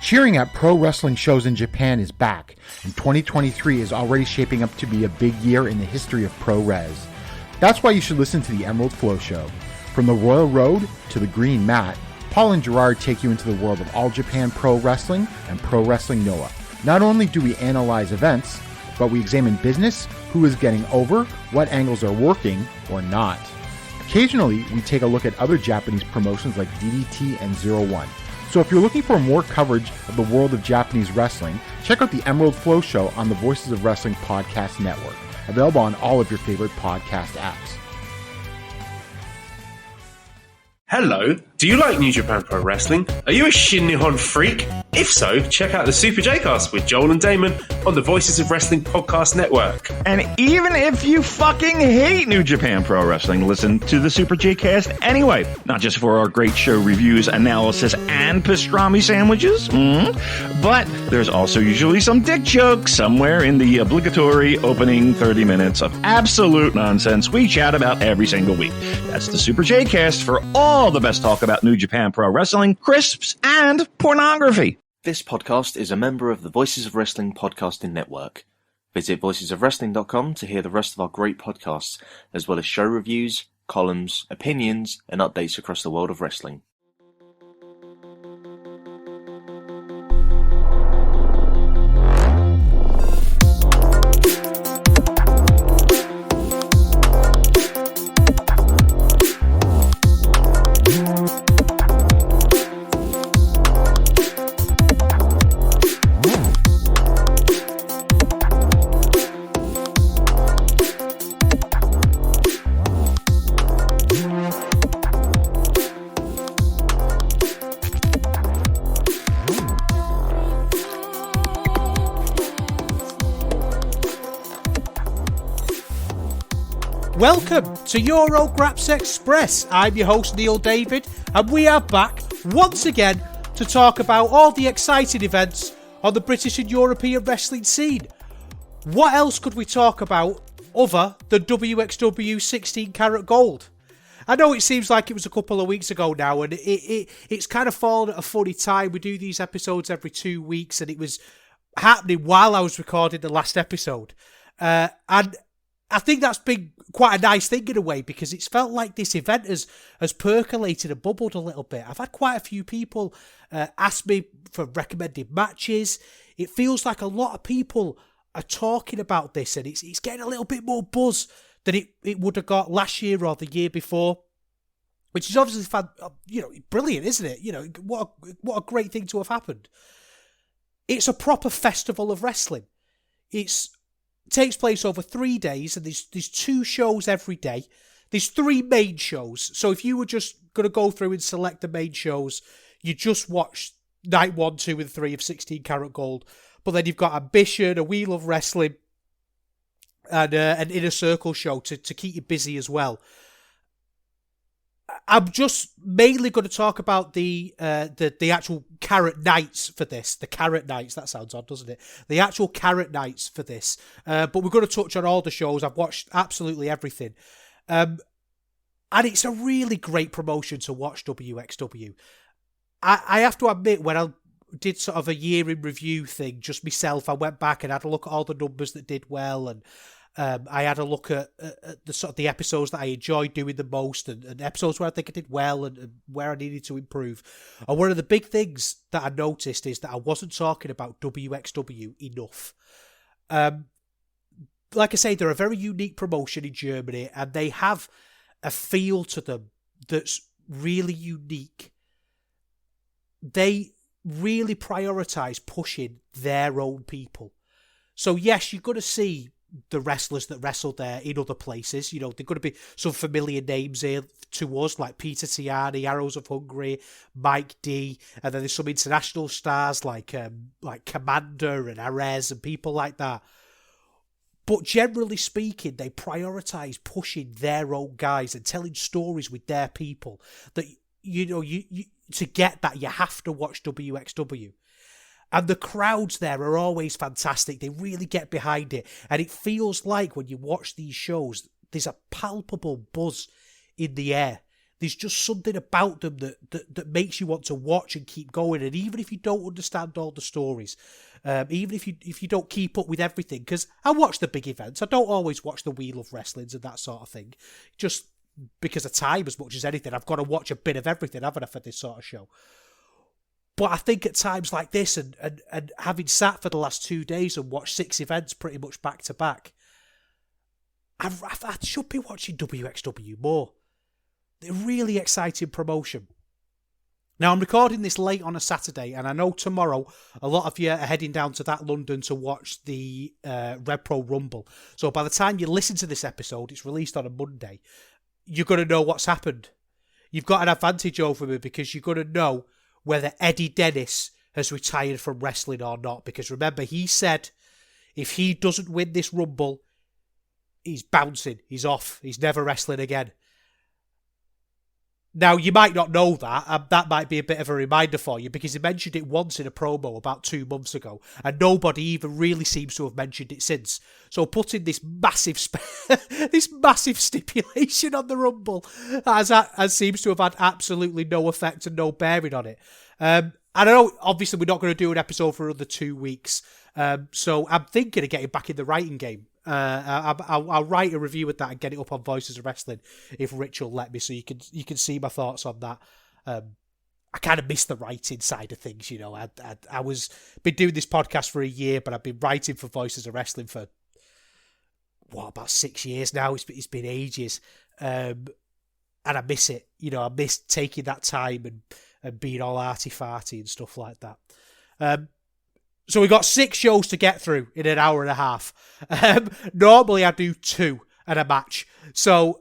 Cheering at pro wrestling shows in Japan is back, and 2023 is already shaping up to be a big year in the history of pro res. That's why you should listen to the Emerald Flow Show. From the Royal Road to the Green Mat, Paul and Gerard take you into the world of All Japan Pro Wrestling and Pro Wrestling Noah. Not only do we analyze events, but we examine business, who is getting over, what angles are working or not. Occasionally, we take a look at other Japanese promotions like DDT and Zero One. So if you're looking for more coverage of the world of Japanese wrestling, check out the Emerald Flow Show on the Voices of Wrestling Podcast Network, available on all of your favorite podcast apps. Hello, do you like New Japan Pro Wrestling? Are you a Shin Nihon freak? If so, check out the Super J-Cast with Joel and Damon on the Voices of Wrestling Podcast Network. And even if you fucking hate New Japan Pro Wrestling, listen to the Super J-Cast anyway. Not just for our great show reviews, analysis, and pastrami sandwiches, but there's also usually some dick jokes somewhere in the obligatory opening 30 minutes of absolute nonsense we chat about every single week. That's the Super J-Cast for all the best talk about New Japan Pro Wrestling, crisps, and pornography. This podcast is a member of the Voices of Wrestling Podcasting Network. Visit voicesofwrestling.com to hear the rest of our great podcasts, as well as show reviews, columns, opinions, and updates across the world of wrestling. Welcome to Eurograps Express. I'm your host Neil David, and we are back once again to talk about all the exciting events on the British and European wrestling scene. What else could we talk about other than wXw 16 Carat Gold? I know it seems like it was a couple of weeks ago now, and it's kind of fallen at a funny time. We do these episodes every 2 weeks, and it was happening while I was recording the last episode. And I think that's been quite a nice thing in a way, because it's felt like this event has percolated and bubbled a little bit. I've had quite a few people ask me for recommended matches. It feels like a lot of people are talking about this, and it's getting a little bit more buzz than it would have got last year or the year before, which is obviously brilliant, isn't it? What a great thing to have happened. It's a proper festival of wrestling. Takes place over 3 days, and there's 2 shows every day. There's 3 main shows. So if you were just going to go through and select the main shows, you just watch night 1, 2, and 3 of 16 Carat Gold. But then you've got Ambition, A Wheel of Wrestling, and an Inner Circle show to keep you busy as well. I'm just mainly going to talk about the actual Carat Nights for this. The Carat Nights, that sounds odd, doesn't it? The actual Carat Nights for this. But we're going to touch on all the shows. I've watched absolutely everything. And it's a really great promotion to watch wXw. I have to admit, when I did sort of a year in review thing, just myself, I went back and had a look at all the numbers that did well, and I had a look at the sort of the episodes that I enjoyed doing the most, and episodes where I think I did well and where I needed to improve. And one of the big things that I noticed is that I wasn't talking about wXw enough. Like I say, they're a very unique promotion in Germany, and they have a feel to them that's really unique. They really prioritise pushing their own people. So yes, you're going to see the wrestlers that wrestled there in other places. They're going to be some familiar names here to us, like Peter Tiani, Arrows of Hungary, Mike D, and then there's some international stars like Commander and Arez and people like that. But generally speaking, they prioritise pushing their own guys and telling stories with their people. That you to get that, you have to watch wXw. And the crowds there are always fantastic. They really get behind it. And it feels like when you watch these shows, there's a palpable buzz in the air. there's just something about them that makes you want to watch and keep going. And even if you don't understand all the stories, even if you don't keep up with everything, because I watch the big events, I don't always watch the We Love Wrestlings and that sort of thing, just because of time as much as anything. I've got to watch a bit of everything, haven't I, for this sort of show? But I think at times like this, and having sat for the last 2 days and watched 6 events pretty much back to back, I should be watching wXw more. They're really exciting promotion. Now, I'm recording this late on a Saturday, and I know tomorrow a lot of you are heading down to that London to watch the Red Pro Rumble. So by the time you listen to this episode, it's released on a Monday, you're going to know what's happened. You've got an advantage over me because you're going to know whether Eddie Dennis has retired from wrestling or not. Because remember, he said if he doesn't win this Rumble, he's bouncing, he's off, he's never wrestling again. Now, you might not know that, and that might be a bit of a reminder for you, because he mentioned it once in a promo about 2 months ago, and nobody even really seems to have mentioned it since. So putting this massive this massive stipulation on the Rumble as seems to have had absolutely no effect and no bearing on it. I don't know, obviously we're not going to do an episode for another 2 weeks, so I'm thinking of getting back in the writing game. I'll write a review of that and get it up on Voices of Wrestling if Rich will let me, so you can see my thoughts on that. I kind of miss the writing side of things, you know. I was been doing this podcast for a year, but I've been writing for Voices of Wrestling for about 6 years now. It's been ages, and I miss it. You know, I miss taking that time and being all arty-farty and stuff like that. So we got 6 shows to get through in an hour and a half. Normally I do 2 at a match. So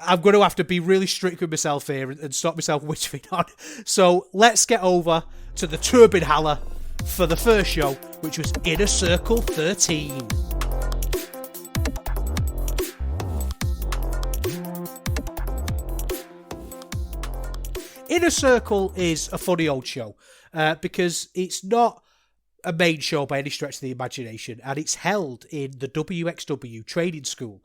I'm going to have to be really strict with myself here and stop myself whittling on. So let's get over to the Turbine Haller for the first show, which was Inner Circle 13. Inner Circle is a funny old show because it's not a main show by any stretch of the imagination, and it's held in the wXw training school.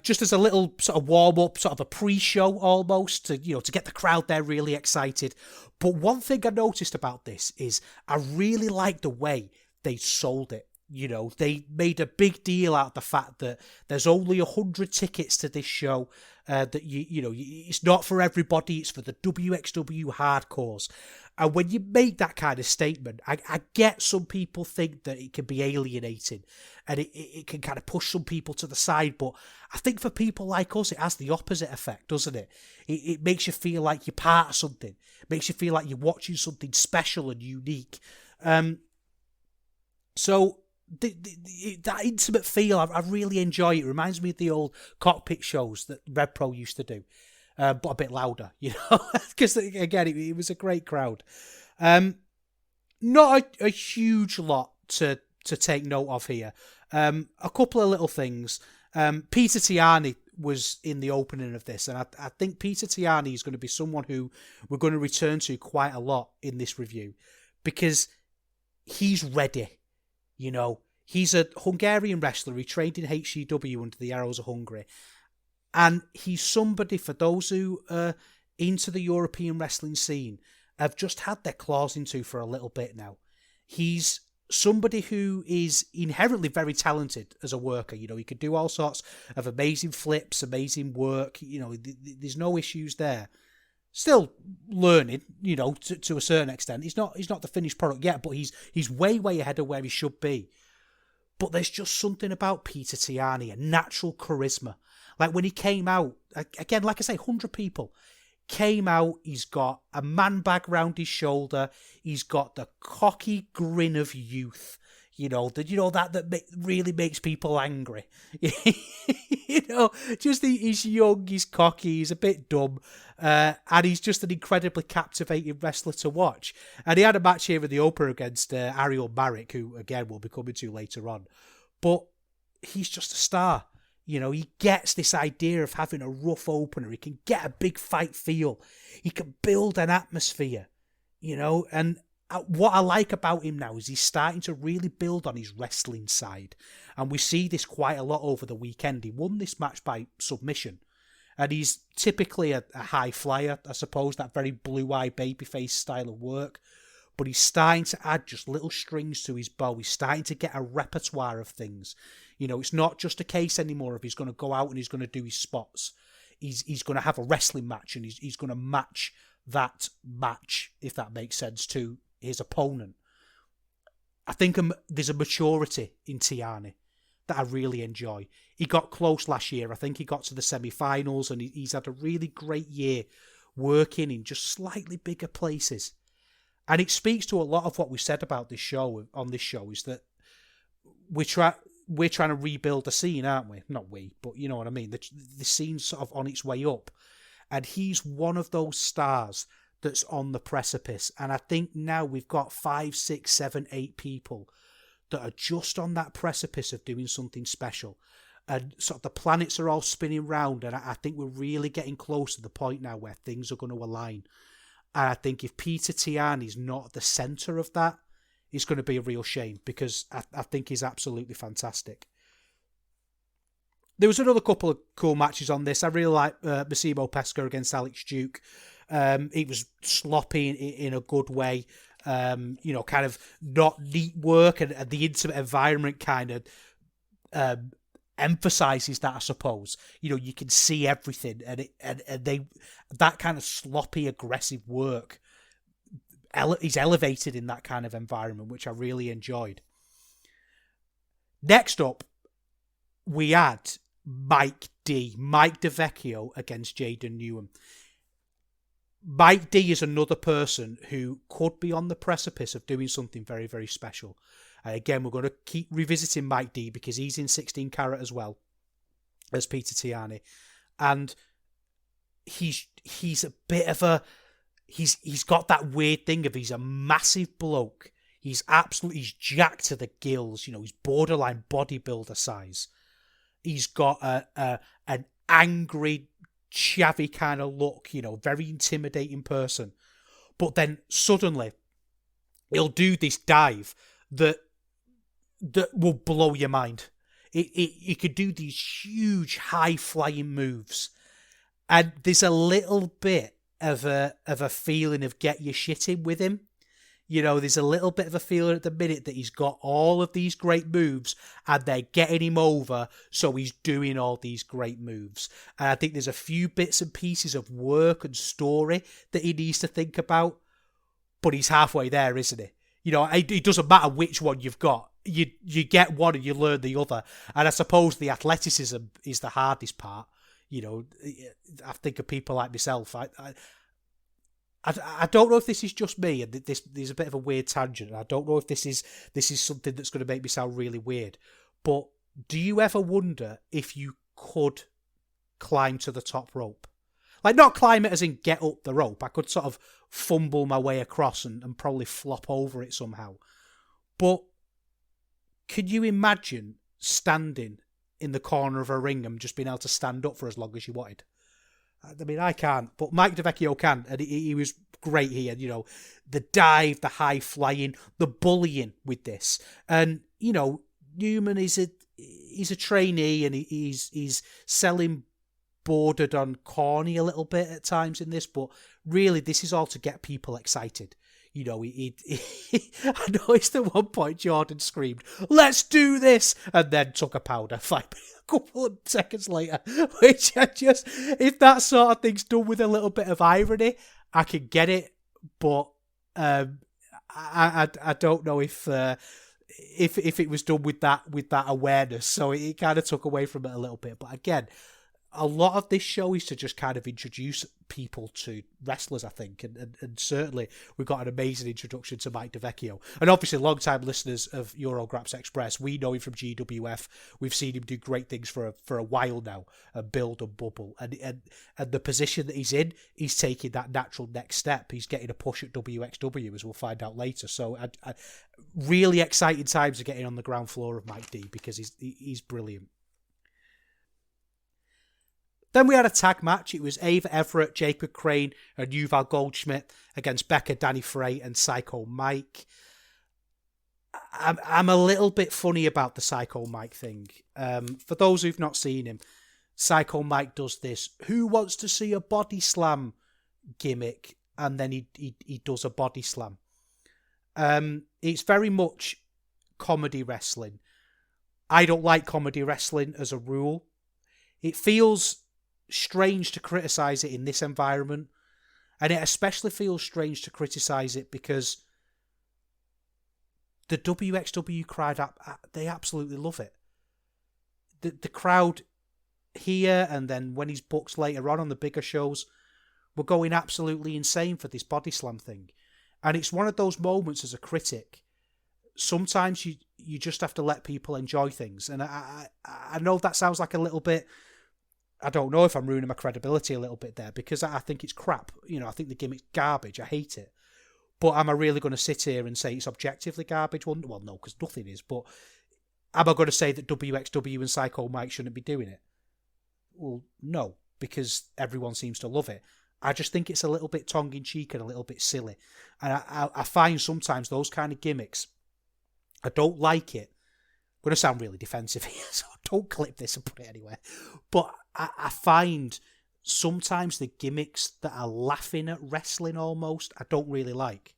Just as a little sort of warm-up, sort of a pre-show almost, to get the crowd there really excited. But one thing I noticed about this is I really like the way they sold it. You know, they made a big deal out of the fact that there's only 100 tickets to this show, that it's not for everybody, it's for the wXw hardcores. And when you make that kind of statement, I get some people think that it can be alienating and it can kind of push some people to the side. But I think for people like us, it has the opposite effect, doesn't it? It makes you feel like you're part of something. It makes you feel like you're watching something special and unique. So that intimate feel, I really enjoy it. It reminds me of the old cockpit shows that Red Pro used to do. But a bit louder, because again, it was a great crowd. Not a huge lot to take note of here. A couple of little things. Peter Tiani was in the opening of this, and I think Peter Tiani is going to be someone who we're going to return to quite a lot in this review, because he's ready. He's a Hungarian wrestler. He trained in HCW under the Arrows of Hungary. And he's somebody, for those who are into the European wrestling scene, have just had their claws into for a little bit now. He's somebody who is inherently very talented as a worker. He can do all sorts of amazing flips, amazing work. There's no issues there. Still learning, to a certain extent. He's not the finished product yet, but he's way ahead of where he should be. But there's just something about Peter Tiani, a natural charisma. Like when he came out, again, like I say, 100 people came out. He's got a man bag round his shoulder. He's got the cocky grin of youth. That really makes people angry. He's young, he's cocky, he's a bit dumb, and he's just an incredibly captivating wrestler to watch. And he had a match here in the opener against Ariel Marek, who again we'll be coming to later on. But he's just a star. He gets this idea of having a rough opener. He can get a big fight feel. He can build an atmosphere, and what I like about him now is he's starting to really build on his wrestling side. And we see this quite a lot over the weekend. He won this match by submission. And he's typically a high flyer, I suppose, that very blue-eyed babyface style of work. But he's starting to add just little strings to his bow. He's starting to get a repertoire of things. You know, it's not just a case anymore of he's going to go out and he's going to do his spots. He's going to have a wrestling match, and he's going to match that match, if that makes sense, to his opponent. I think there's a maturity in Tiani that I really enjoy. He got close last year. I think he got to the semi-finals, and he's had a really great year working in just slightly bigger places. And it speaks to a lot of what we said about this show, on this show, is that we're trying to rebuild the scene, aren't we? Not we, but you know what I mean. The scene's sort of on its way up. And he's one of those stars that's on the precipice. And I think now we've got 5, 6, 7, 8 people that are just on that precipice of doing something special. And sort of the planets are all spinning round. And I think we're really getting close to the point now where things are going to align. And I think if Peter Tiani's not at the centre of that, it's going to be a real shame, because I think he's absolutely fantastic. There was another couple of cool matches on this. I really like Massimo Pesca against Alex Duke. It was sloppy in a good way. You know, kind of not neat work, and the intimate environment kind of emphasizes that, I suppose. You know, you can see everything, and that kind of sloppy, aggressive work is elevated in that kind of environment, which I really enjoyed. Next up, we had Mike DeVecchio against Jaden Newham. Mike D is another person who could be on the precipice of doing something very, very special. And again, we're going to keep revisiting Mike D because he's in 16 Carat as well as Peter Tiani. And he's a bit of a... He's got that weird thing of he's a massive bloke. He's jacked to the gills. You know, he's borderline bodybuilder size. He's got an angry, chavvy kind of look, you know, very intimidating person. But then suddenly he'll do this dive that will blow your mind. He could do these huge, high-flying moves. And there's a little bit of a feeling of get your shit in with him. You know, there's a little bit of a feeling at the minute that he's got all of these great moves and they're getting him over, so he's doing all these great moves. And I think there's a few bits and pieces of work and story that he needs to think about, but he's halfway there, isn't he? You know, it doesn't matter which one you've got. You get one and you learn the other. And I suppose the athleticism is the hardest part. You know, I think of people like myself. I don't know if this is just me, and there's a bit of a weird tangent. I don't know if this is something that's going to make me sound really weird. But do you ever wonder if you could climb to the top rope? Like, not climb it as in get up the rope. I could sort of fumble my way across and probably flop over it somehow. But could you imagine standing in the corner of a ring and just being able to stand up for as long as you wanted? I mean, I can't, but Mike DeVecchio can, and he was great here. You know, the dive, the high flying, the bullying with this, and you know, Newman he's a trainee, and he's selling bordered on corny a little bit at times in this, but really, this is all to get people excited. You know, I noticed at one point Jordan screamed, "Let's do this!" and then took a powder. A couple of seconds later, which if that sort of thing's done with a little bit of irony, I can get it, but I don't know if it was done with that awareness, so it kind of took away from it a little bit. But again, a lot of this show is to just kind of introduce people to wrestlers, I think, and certainly we've got an amazing introduction to Mike DeVecchio. And obviously, long-time listeners of Eurograps Express, we know him from GWF. We've seen him do great things for a while now, and build and bubble. And the position that he's in, he's taking that natural next step. He's getting a push at wXw, as we'll find out later. So really exciting times are getting on the ground floor of Mike D, because he's brilliant. Then we had a tag match. It was Ava Everett, Jacob Crane, and Yuval Goldschmidt against Becca, Danny Frey, and Psycho Mike. I'm a little bit funny about the Psycho Mike thing. For those who've not seen him, Psycho Mike does this "who wants to see a body slam" gimmick, and then he does a body slam. It's very much comedy wrestling. I don't like comedy wrestling as a rule. It feels strange to criticize it in this environment, and it especially feels strange to criticize it because the wXW crowd, they absolutely love it. The crowd here, and then when he's booked later on the bigger shows, were going absolutely insane for this body slam thing. And it's one of those moments as a critic, sometimes you just have to let people enjoy things. And I know that sounds like a little bit, I don't know if I'm ruining my credibility a little bit there, because I think it's crap. I think the gimmick's garbage. I hate it. But am I really going to sit here and say it's objectively garbage? Well, no, because nothing is. But am I going to say that wXW and Psycho Mike shouldn't be doing it? Well, no, because everyone seems to love it. I just think it's a little bit tongue-in-cheek and a little bit silly. And I find sometimes those kind of gimmicks, I don't like it. I'm going to sound really defensive here, so don't clip this and put it anywhere. But I find sometimes the gimmicks that are laughing at wrestling almost, I don't really like.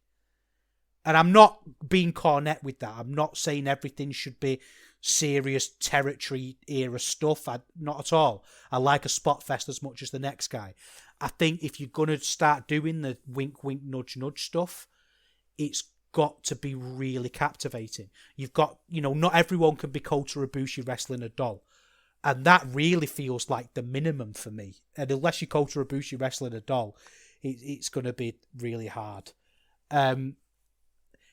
And I'm not being cornet with that. I'm not saying everything should be serious territory era stuff. Not at all. I like a spot fest as much as the next guy. I think if you're going to start doing the wink, wink, nudge, nudge stuff, it's got to be really captivating. You've got, not everyone can be Kota Ibushi wrestling a doll. And that really feels like the minimum for me. And unless you're Kota Ibushi wrestling a doll, it's going to be really hard.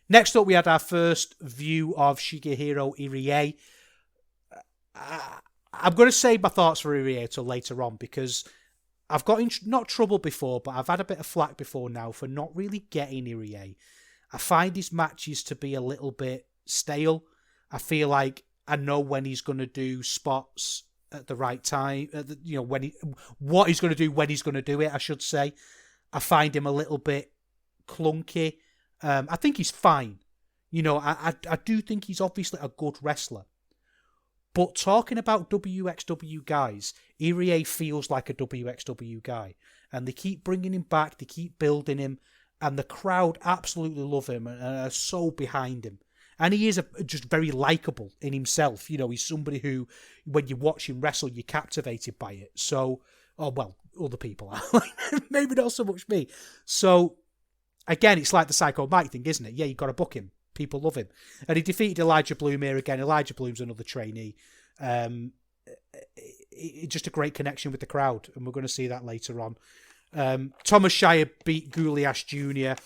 Next up, we had our first view of Shigehiro Irie. I'm going to save my thoughts for Irie till later on, because I've got not trouble before, but I've had a bit of flack before now for not really getting Irie. I find his matches to be a little bit stale. I feel like I know when he's going to do spots at the right time. What he's going to do when he's going to do it, I should say. I find him a little bit clunky. I think he's fine. I do think he's obviously a good wrestler. But talking about wXW guys, Irie feels like a wXW guy. And they keep bringing him back, they keep building him, and the crowd absolutely love him and are so behind him. And he is just very likeable in himself. He's somebody who, when you watch him wrestle, you're captivated by it. So, other people are. Maybe not so much me. So, again, it's like the Psycho Mike thing, isn't it? Yeah, you've got to book him. People love him. And he defeated Elijah Bloom here again. Elijah Bloom's another trainee. Just a great connection with the crowd, and we're going to see that later on. Thomas Shire beat Gouliash Jr.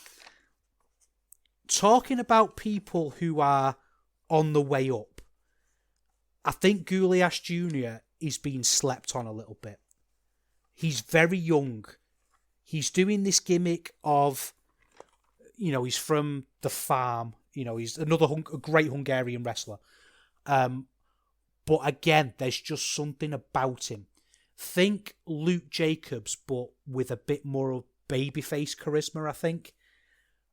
Talking about people who are on the way up, I think Gouliash Jr. is being slept on a little bit. He's very young. He's doing this gimmick of, he's from the farm. He's another great Hungarian wrestler. But again, there's just something about him. Think Luke Jacobs, but with a bit more babyface charisma, I think.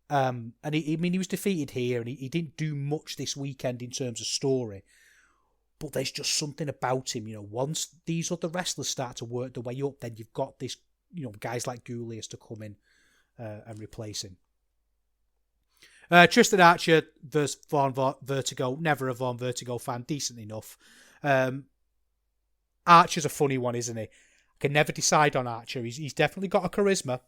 And he was defeated here, and he didn't do much this weekend in terms of story. But there's just something about him. Once these other wrestlers start to work their way up, then you've got this, guys like Gouliash to come in and replace him. Tristan Archer versus Vaughn Vertigo. Never a Vaughn Vertigo fan. Decent enough. Archer's a funny one, isn't he? I can never decide on Archer. He's definitely got a charisma.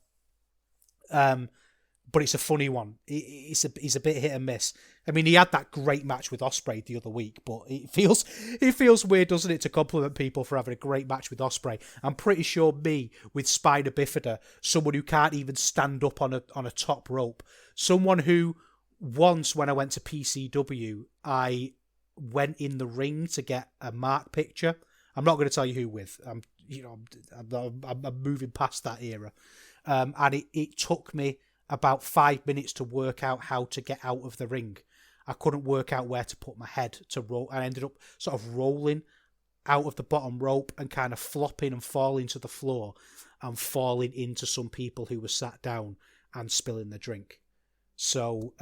But it's a funny one. He's a bit hit and miss. I mean, he had that great match with Ospreay the other week, but it feels weird, doesn't it, to compliment people for having a great match with Ospreay. I'm pretty sure me, with Spina Bifida, someone who can't even stand up on a top rope, someone who once, when I went to PCW, I went in the ring to get a mark picture. I'm not going to tell you who with. I'm moving past that era, and it took me about 5 minutes to work out how to get out of the ring. I couldn't work out where to put my head to roll. I ended up sort of rolling out of the bottom rope and kind of flopping and falling to the floor and falling into some people who were sat down and spilling the drink. So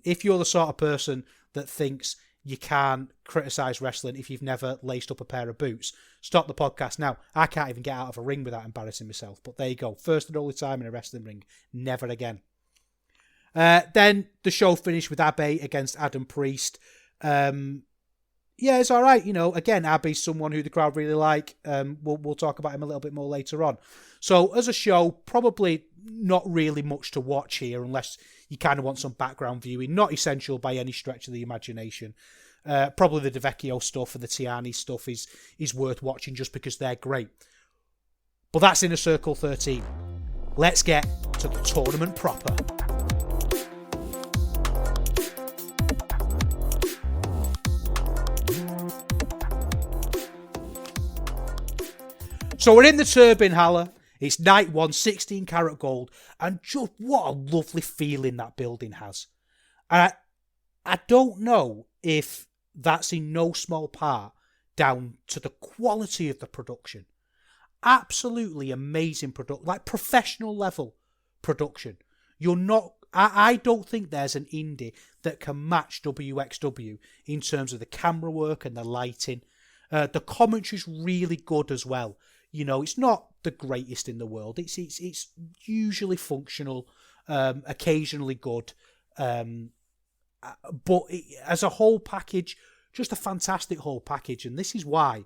if you're the sort of person that thinks you can't criticise wrestling if you've never laced up a pair of boots. Stop the podcast now. I can't even get out of a ring without embarrassing myself. But there you go. First and only time in a wrestling ring. Never again. Then the show finished with Abe against Adam Priest. Yeah, it's all right. Again, Abe's someone who the crowd really like. We'll talk about him a little bit more later on. So as a show, probably not really much to watch here unless you kind of want some background viewing. Not essential by any stretch of the imagination. Probably the DeVecchio stuff and the Tiani stuff is worth watching just because they're great. But that's Inner Circle 13. Let's get to the tournament proper. So we're in the Turbine Halle. It's night 1, 16 Carat Gold, and just what a lovely feeling that building has. I don't know if that's in no small part down to the quality of the production. Absolutely amazing production, like professional level production. I don't think there's an indie that can match wXw in terms of the camera work and the lighting. The commentary's really good as well. It's not the greatest in the world. It's usually functional, occasionally good, but as a whole package, just a fantastic whole package. And this is why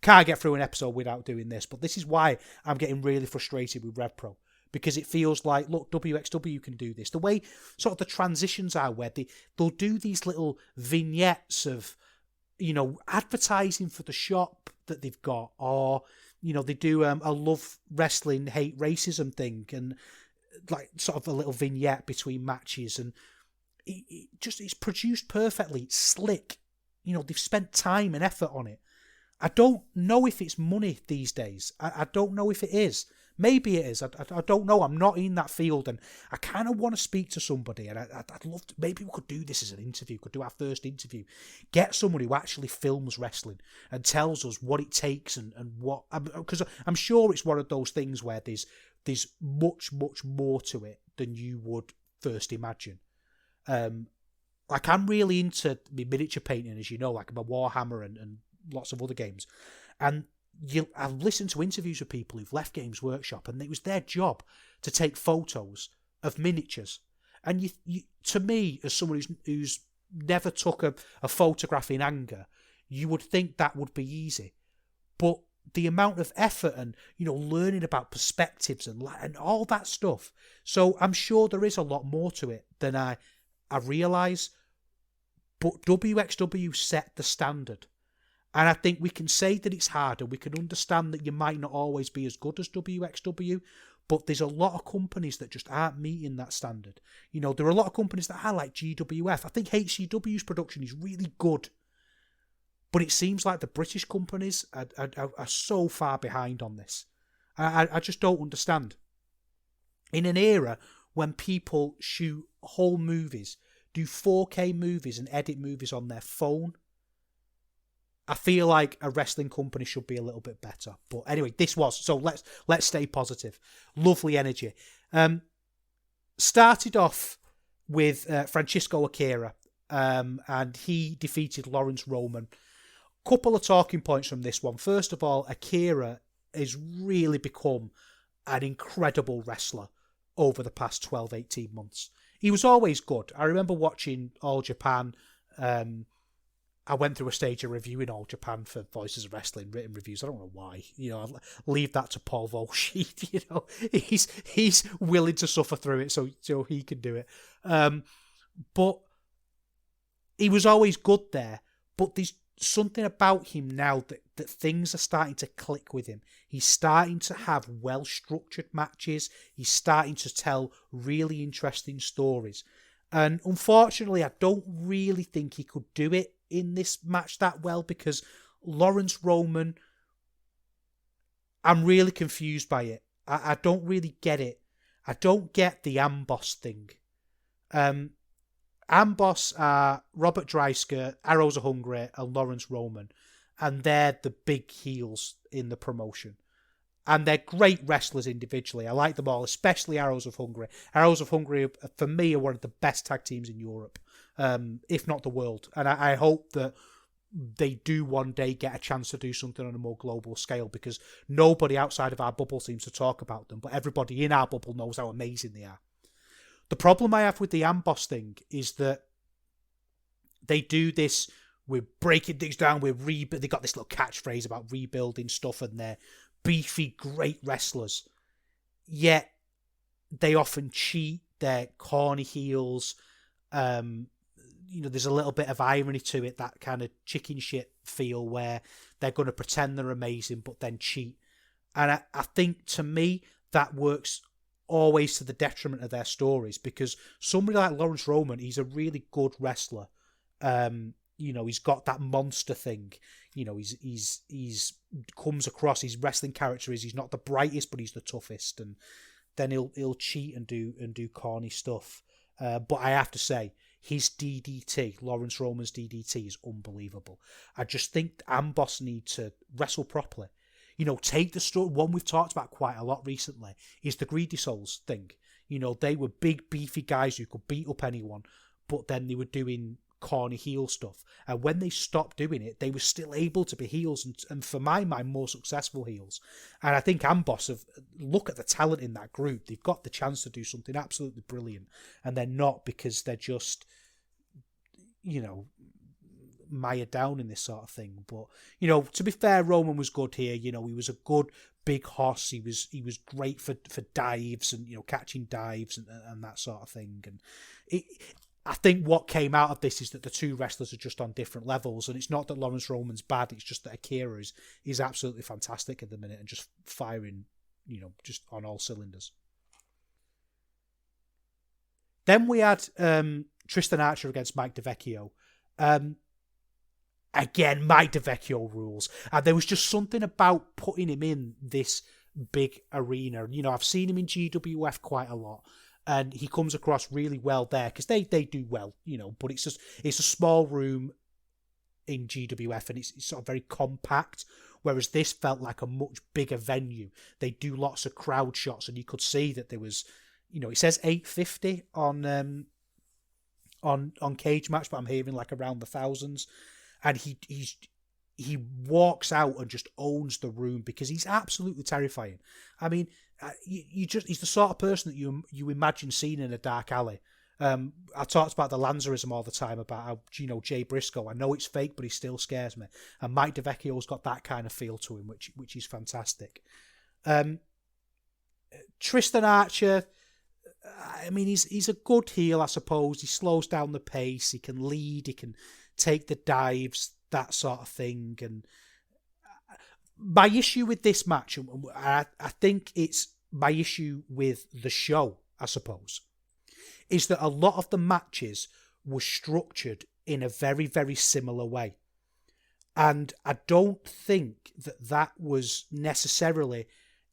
can't get through an episode without doing this. But this is why I'm getting really frustrated with RevPro, because it feels like, look, wXw can do this. The way sort of the transitions are, where they'll do these little vignettes of advertising for the shop that they've got, or they do a love wrestling, hate racism thing, and like sort of a little vignette between matches, and it's produced perfectly. It's slick. They've spent time and effort on it. I don't know if it's money these days. I don't know if it is. Maybe it is. I don't know. I'm not in that field, and I kind of want to speak to somebody, and I'd love to. Maybe we could do this as an interview. Could do our first interview. Get someone who actually films wrestling and tells us what it takes and what. Because I'm sure it's one of those things where there's much more to it than you would first imagine. Like I'm really into miniature painting, as you know, like my Warhammer and lots of other games, and I've listened to interviews with people who've left Games Workshop, and it was their job to take photos of miniatures. And you to me, as someone who's never took a photograph in anger, you would think that would be easy. But the amount of effort and learning about perspectives and all that stuff. So I'm sure there is a lot more to it than I realise. But wXw set the standard. And I think we can say that it's hard, and we can understand that you might not always be as good as wXw, but there's a lot of companies that just aren't meeting that standard. There are a lot of companies that are like GWF. I think HCW's production is really good, but it seems like the British companies are so far behind on this. I just don't understand. In an era when people shoot whole movies, do 4K movies and edit movies on their phone, I feel like a wrestling company should be a little bit better. But anyway, so let's stay positive. Lovely energy. Started off with Francisco Akira, and he defeated Lawrence Roman. Couple of talking points from this one. First of all, Akira has really become an incredible wrestler over the past 12, 18 months. He was always good. I remember watching All Japan. I went through a stage of reviewing All Japan for Voices of Wrestling, written reviews. I don't know why. I'll leave that to Paul Volsheed. He's willing to suffer through it, so he can do it. But he was always good there. But there's something about him now that things are starting to click with him. He's starting to have well-structured matches. He's starting to tell really interesting stories. And unfortunately, I don't really think he could do it in this match that well, because Lawrence Roman, I'm really confused by it. I don't really get it. I don't get the Amboss thing. Amboss are Robert Dreisker, Arrows Are Hungry, and Lawrence Roman, and they're the big heels in the promotion. And they're great wrestlers individually. I like them all, especially Arrows of Hungary. Arrows of Hungary, for me, are one of the best tag teams in Europe, if not the world. And I hope that they do one day get a chance to do something on a more global scale, because nobody outside of our bubble seems to talk about them, but everybody in our bubble knows how amazing they are. The problem I have with the Amboss thing is that they do this, we're breaking things down, they got this little catchphrase about rebuilding stuff, and they're beefy, great wrestlers. Yet they often cheat, they're corny heels. There's a little bit of irony to it, that kind of chicken shit feel where they're going to pretend they're amazing but then cheat. And I think, to me, that works always to the detriment of their stories, because somebody like Lawrence Roman, he's a really good wrestler. He's got that monster thing. He's comes across, his wrestling character is, he's not the brightest, but he's the toughest, and then he'll cheat and do corny stuff. But I have to say, his DDT, Lawrence Roman's DDT, is unbelievable. I just think Amboss need to wrestle properly. Take the story. One we've talked about quite a lot recently is the Greedy Souls thing. They were big, beefy guys who could beat up anyone, but then they were doing corny heel stuff. And when they stopped doing it, they were still able to be heels, and for my mind, more successful heels. And I think Amboss, look at the talent in that group. They've got the chance to do something absolutely brilliant, and they're not, because they're just, mired down in this sort of thing. But, to be fair, Roman was good here. He was a good big hoss. He was great for dives and, catching dives and that sort of thing. And I think what came out of this is that the two wrestlers are just on different levels, and it's not that Lawrence Roman's bad, it's just that Akira is absolutely fantastic at the minute and just firing, just on all cylinders. Then we had Tristan Archer against Mike DeVecchio. Again, Mike DeVecchio rules. And there was just something about putting him in this big arena. I've seen him in GWF quite a lot, and he comes across really well there, because they do well, but it's a small room in GWF, and it's sort of very compact, whereas this felt like a much bigger venue. They do lots of crowd shots, and you could see that there was, it says 850 on Cage Match, but I'm hearing like around the thousands. And he walks out and just owns the room, because he's absolutely terrifying. I mean, he's the sort of person that you imagine seeing in a dark alley. I talked about the Lanzarism all the time, about how, Jay Briscoe, I know it's fake, but he still scares me. And Mike DeVecchio's got that kind of feel to him, which is fantastic. Tristan Archer, I mean, he's a good heel, I suppose. He slows down the pace, he can lead, he can take the dives, that sort of thing. And my issue with this match, I think it's my issue with the show, I suppose, is that a lot of the matches were structured in a very, very similar way. And I don't think that was necessarily,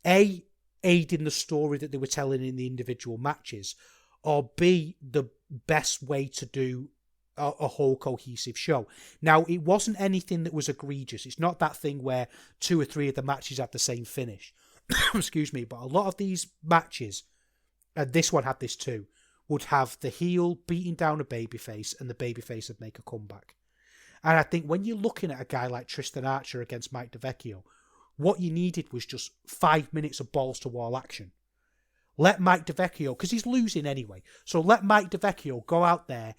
A, aiding the story that they were telling in the individual matches, or B, the best way to do a whole cohesive show. Now, it wasn't anything that was egregious. It's not that thing where 2 or 3 of the matches had the same finish. Excuse me, but a lot of these matches, and this one had this too, would have the heel beating down a babyface, and the babyface would make a comeback. And I think when you're looking at a guy like Tristan Archer against Mike DeVecchio, what you needed was just 5 minutes of balls to wall action. Let Mike DeVecchio, because he's losing anyway, so let Mike DeVecchio go out there,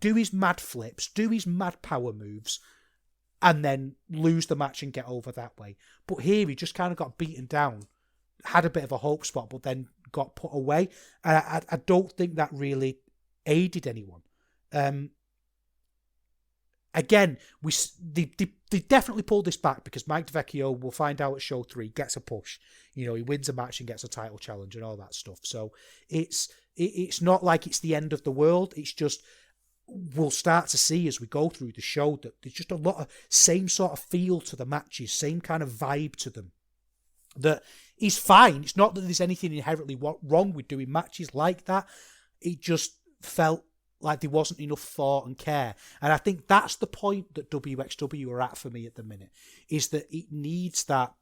do his mad flips, do his mad power moves, and then lose the match and get over that way. But here he just kind of got beaten down, had a bit of a hope spot, but then got put away. And I don't think that really aided anyone. Again, they definitely pulled this back, because Mike DeVecchio, we'll find out at show 3, gets a push. He wins a match and gets a title challenge and all that stuff. So it's not like it's the end of the world. It's just, we'll start to see as we go through the show that there's just a lot of same sort of feel to the matches, same kind of vibe to them. That is fine. It's not that there's anything inherently wrong with doing matches like that. It just felt like there wasn't enough thought and care. And I think that's the point that wXw are at for me at the minute, is that it needs that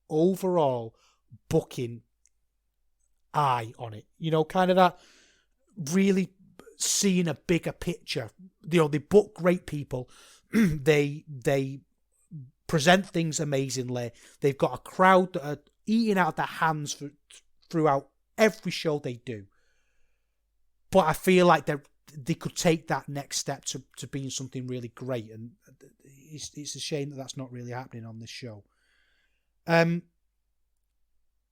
overall booking eye on it. Kind of that really seeing a bigger picture. They book great people. they present things amazingly. They've got a crowd that are eating out of their hands throughout every show they do. But I feel like they could take that next step to being something really great, and it's a shame that that's not really happening on this show.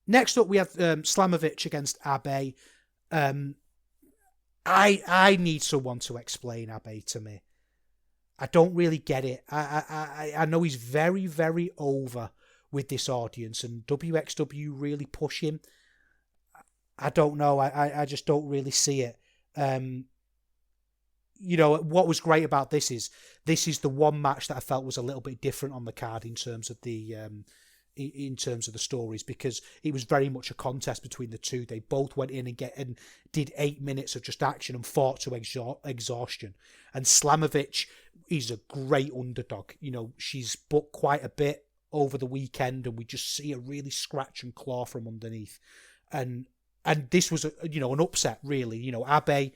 Next up, we have Slamovich against Abe. I need someone to explain Abe to me. I don't really get it. I know he's very, very over with this audience, and wXw really push him. I don't know. I just don't really see it. What was great about this is the one match that I felt was a little bit different on the card in terms of the stories, because it was very much a contest between the two. They both went in and did 8 minutes of just action and fought to exhaustion. And Slamovich is a great underdog. She's booked quite a bit over the weekend, and we just see her really scratch and claw from underneath. And this was an upset, really. Abe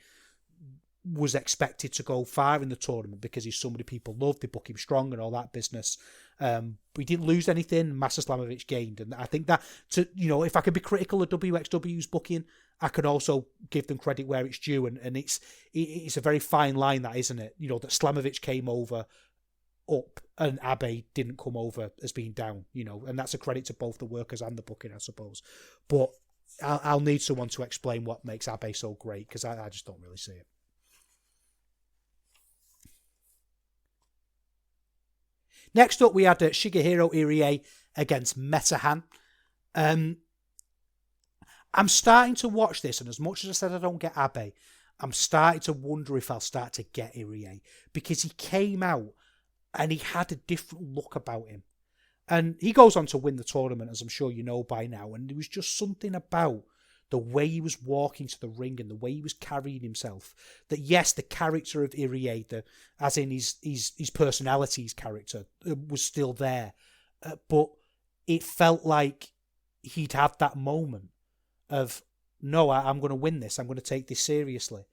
was expected to go far in the tournament because he's somebody people love. They book him strong and all that business. But he didn't lose anything. Master Slamovich gained, and I think that if I could be critical of wXW's booking, I could also give them credit where it's due. And it's a very fine line, that, isn't it? That Slamovich came over up and Abe didn't come over as being down. And that's a credit to both the workers and the booking, I suppose. But I'll need someone to explain what makes Abe so great, because I just don't really see it. Next up, we had Shigehiro Irie against Metahan. I'm starting to watch this, and as much as I said I don't get Abe, I'm starting to wonder if I'll start to get Irie, because he came out and he had a different look about him. And he goes on to win the tournament, as I'm sure you know by now, and there was just something about the way he was walking to the ring and the way he was carrying himself, that yes, the character of Irie, as in his personality's character, was still there, but it felt like he'd had that moment of, no, I'm going to win this, I'm going to take this seriously.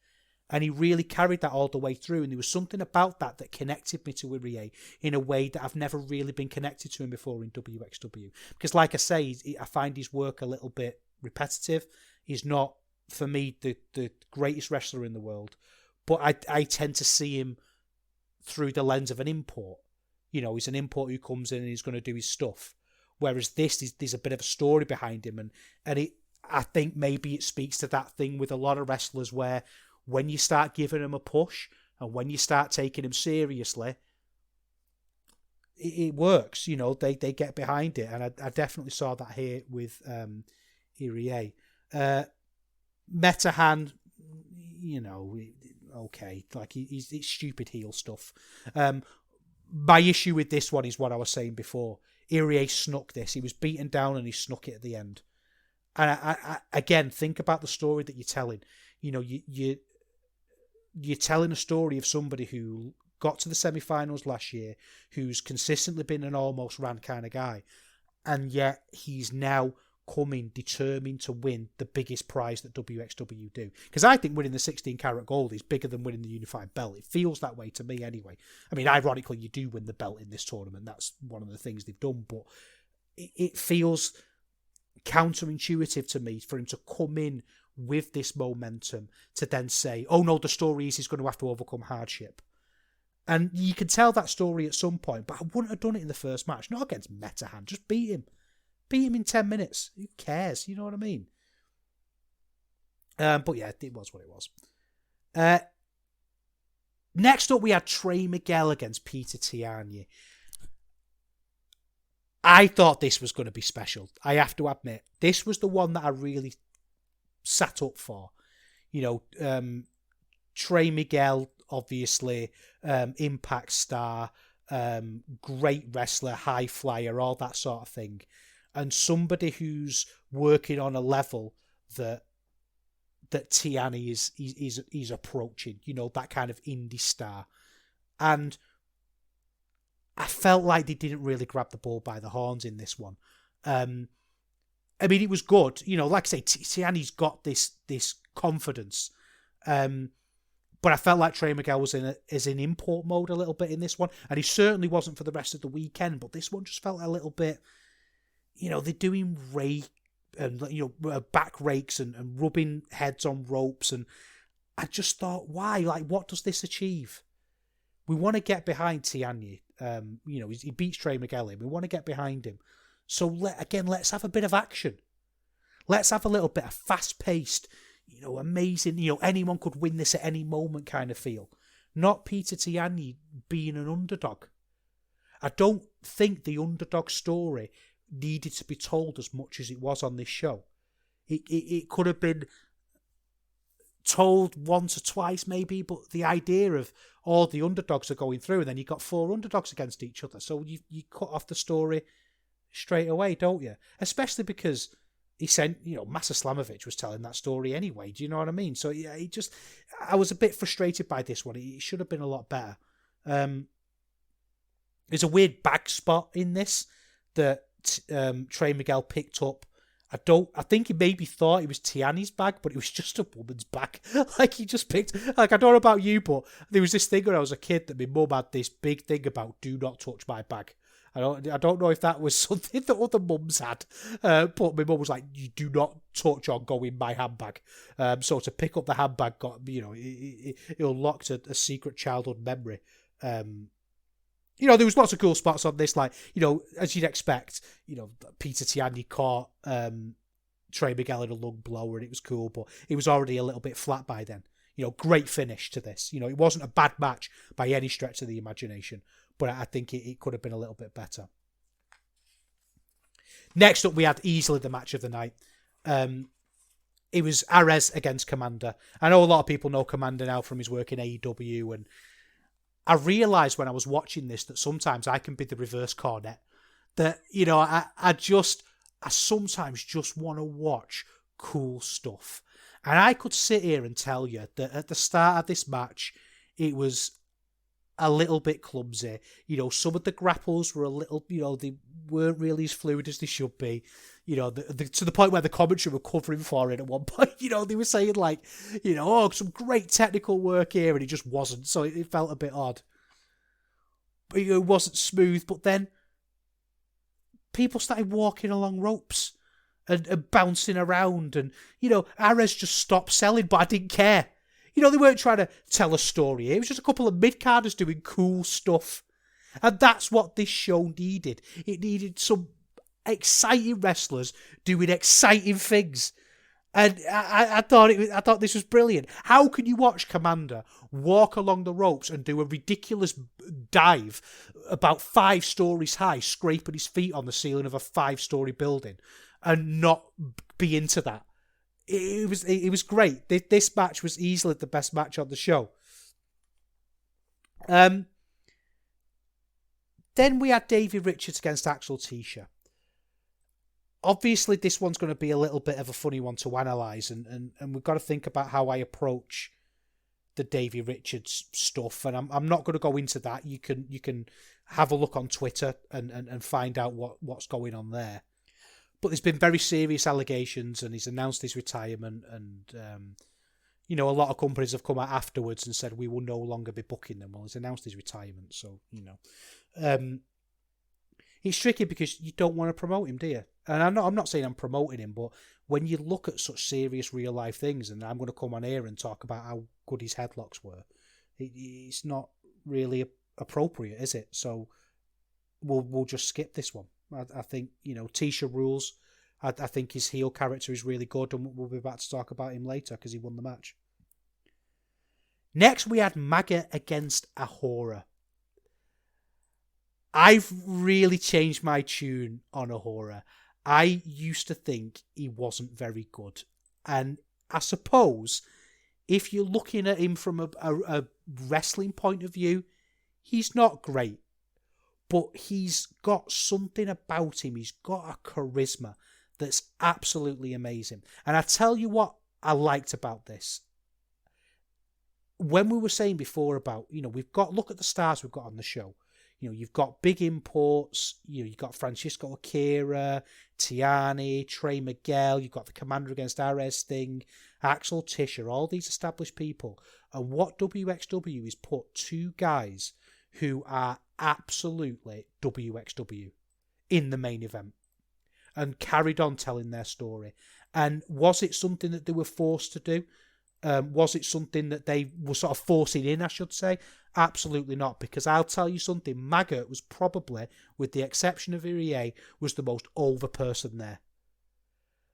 And he really carried that all the way through, and there was something about that connected me to Irie in a way that I've never really been connected to him before in wXW. Because like I say, I find his work a little bit repetitive. He's not, for me, the greatest wrestler in the world, but I tend to see him through the lens of an import. He's an import who comes in and he's going to do his stuff. Whereas there's a bit of a story behind him, and I think maybe it speaks to that thing with a lot of wrestlers where when you start giving them a push and when you start taking them seriously, it works. They get behind it, and I definitely saw that here with Irie. Metahan, okay, like it's stupid heel stuff. My issue with this one is what I was saying before. Irie snuck this. He was beaten down and he snuck it at the end. And I again, think about the story that you're telling. You're telling a story of somebody who got to the semi-finals last year, who's consistently been an almost ran kind of guy, and yet he's now coming determined to win the biggest prize that wXW do. Because I think winning the 16 Carat Gold is bigger than winning the unified belt. It feels that way to me anyway. I mean, ironically, you do win the belt in this tournament. That's one of the things they've done, but it feels counterintuitive to me for him to come in with this momentum to then say, oh no, the story is he's going to have to overcome hardship. And you can tell that story at some point, but I wouldn't have done it in the first match. Not against Metahan. Just beat him. Beat him in 10 minutes. Who cares? You know what I mean? But yeah, it was what it was. Next up, we had Trey Miguel against Peter Tierney. I thought this was going to be special. I have to admit, this was the one that I really sat up for. Trey Miguel, obviously, Impact star, great wrestler, high flyer, all that sort of thing. And somebody who's working on a level that Tierney is approaching, that kind of indie star. And I felt like they didn't really grab the ball by the horns in this one. I mean, it was good. You know, like I say, Tiani's got this confidence. But I felt like Trey Miguel was in import mode a little bit in this one. And he certainly wasn't for the rest of the weekend. But this one just felt a little bit, you know, they're doing back rakes and rubbing heads on ropes. And I just thought, why? Like, what does this achieve? We want to get behind Tiani. You know, he beats Trey Miguel in. We want to get behind him. So, let's have a bit of action. Let's have a little bit of fast-paced, you know, amazing, you know, anyone could win this at any moment kind of feel. Not Peter Tiani being an underdog. I don't think the underdog story needed to be told as much as it was on this show. It could have been told once or twice maybe, but the idea of all the underdogs are going through and then you've got 4 underdogs against each other. So you cut off the story straight away, don't you? Especially because he sent, you know, Masa Slamovich was telling that story anyway. Do you know what I mean? So yeah, I was a bit frustrated by this one. It should have been a lot better. There's a weird bag spot in this that Trey Miguel picked up. I think he maybe thought it was Tiani's bag, but it was just a woman's bag. Like he just picked, like I don't know about you, but there was this thing when I was a kid that my mum had this big thing about do not touch my bag. I don't know if that was something that other mums had, but my mum was like, you do not touch or go in my handbag. So to pick up the handbag got, you know, it unlocked a secret childhood memory. You know, there was lots of cool spots on this, like, you know, as you'd expect, you know, Peter Tiani caught Trey Miguel in a lung blower and it was cool, but it was already a little bit flat by then. You know, great finish to this. You know, it wasn't a bad match by any stretch of the imagination, but I think it could have been a little bit better. Next up, we had easily the match of the night. It was Ares against Commander. I know a lot of people know Commander now from his work in AEW, and I realised when I was watching this that sometimes I can be the reverse cornet. That, you know, I sometimes just want to watch cool stuff. And I could sit here and tell you that at the start of this match, it was a little bit clumsy. You know, some of the grapples were a little, you know, they weren't really as fluid as they should be. You know, to the point where the commentary were covering for it at one point. You know, they were saying like, you know, oh, some great technical work here, and it just wasn't. So it felt a bit odd. But, you know, it wasn't smooth. But then people started walking along ropes and bouncing around. And, you know, Ares just stopped selling, but I didn't care. You know, they weren't trying to tell a story. It was just a couple of mid-carders doing cool stuff. And that's what this show needed. It needed some exciting wrestlers doing exciting things. And I thought this was brilliant. How can you watch Commander walk along the ropes and do a ridiculous dive about 5 stories high, scraping his feet on the ceiling of a 5-story building, and not be into that? It was great. This match was easily the best match on the show. Then we had Davey Richards against Axel Tisha. Obviously, this one's going to be a little bit of a funny one to analyse, and we've got to think about how I approach the Davey Richards stuff. And I'm not going to go into that. You can have a look on Twitter and find out what's going on there. But there's been very serious allegations, and he's announced his retirement. And you know, a lot of companies have come out afterwards and said we will no longer be booking them. Well, he's announced his retirement, so you know. It's tricky because you don't want to promote him, do you? And I'm not saying I'm promoting him, but when you look at such serious real life things, and I'm going to come on here and talk about how good his headlocks were, it's not really appropriate, is it? So we'll just skip this one. I think, you know, Tisha rules. I think his heel character is really good, and we'll be back to talk about him later because he won the match. Next, we had Maga against Ahura. I've really changed my tune on Ahura. I used to think he wasn't very good. And I suppose if you're looking at him from a wrestling point of view, he's not great. But he's got something about him. He's got a charisma that's absolutely amazing. And I tell you what I liked about this. When we were saying before about, you know, look at the stars we've got on the show. you've got big imports. You've got Francisco Akira, Tiani, Trey Miguel. You've got the Commander Against Ares thing, Axel Tischer, all these established people. And what wXw is put two guys who are absolutely wXw in the main event and carried on telling their story. And was it something that they were forced to do? Was it something that they were sort of forcing in, I should say? Absolutely not, because I'll tell you something, Maggot was probably, with the exception of Irie, was the most over person there.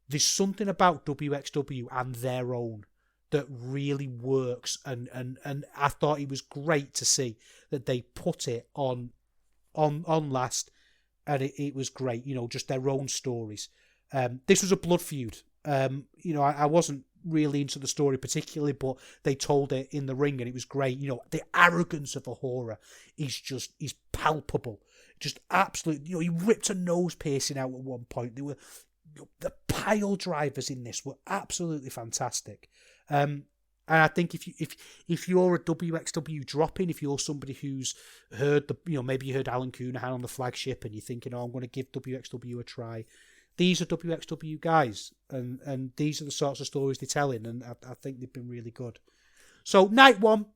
There's something about wXw and their own that really works, and I thought it was great to see that they put it on last, and it was great, just their own stories. This was a blood feud. I wasn't really into the story particularly, but they told it in the ring and it was great. The arrogance of Ahura is palpable. Just absolute, he ripped a nose piercing out at one point. The pile drivers in this were absolutely fantastic. And I think if you're a wXw drop-in, if you're somebody who's heard maybe you heard Alan Coonahan on the flagship and you're thinking, I'm going to give wXw a try, these are wXw guys, and these are the sorts of stories they're telling, and I think they've been really good. So night one,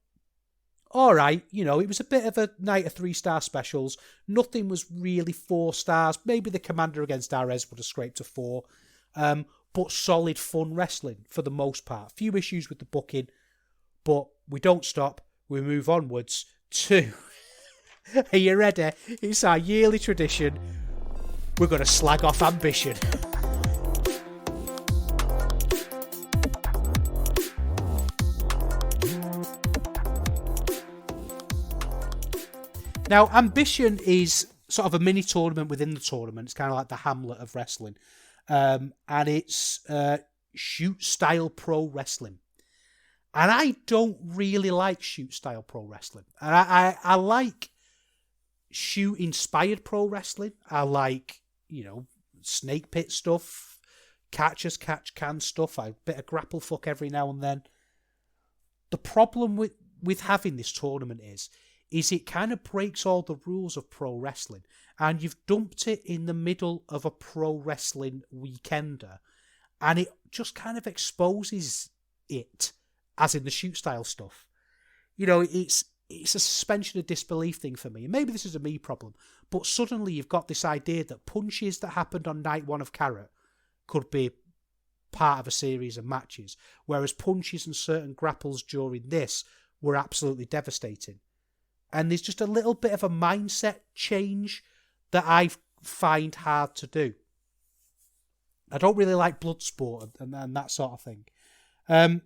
all right, it was a bit of a night of 3-star specials. Nothing was really 4 stars. Maybe the Commander Against Ares would have scraped a 4, but solid fun wrestling for the most part. Few issues with the booking, but we don't stop. We move onwards to... Are you ready? It's our yearly tradition. We're going to slag off Ambition. Now, Ambition is sort of a mini tournament within the tournament. It's kind of like the Hamlet of wrestling. And it's shoot-style pro wrestling. And I don't really like shoot-style pro wrestling. And I like shoot-inspired pro wrestling. I like, snake pit stuff, catch can stuff, a bit of grapple fuck every now and then. The problem with having this tournament is it kind of breaks all the rules of pro wrestling, and you've dumped it in the middle of a pro wrestling weekender, and it just kind of exposes it, as in the shoot style stuff. It's a suspension of disbelief thing for me, and maybe this is a me problem, but suddenly you've got this idea that punches that happened on night one of Carat could be part of a series of matches, whereas punches and certain grapples during this were absolutely devastating. And there's just a little bit of a mindset change that I find hard to do. I don't really like blood sport and that sort of thing. I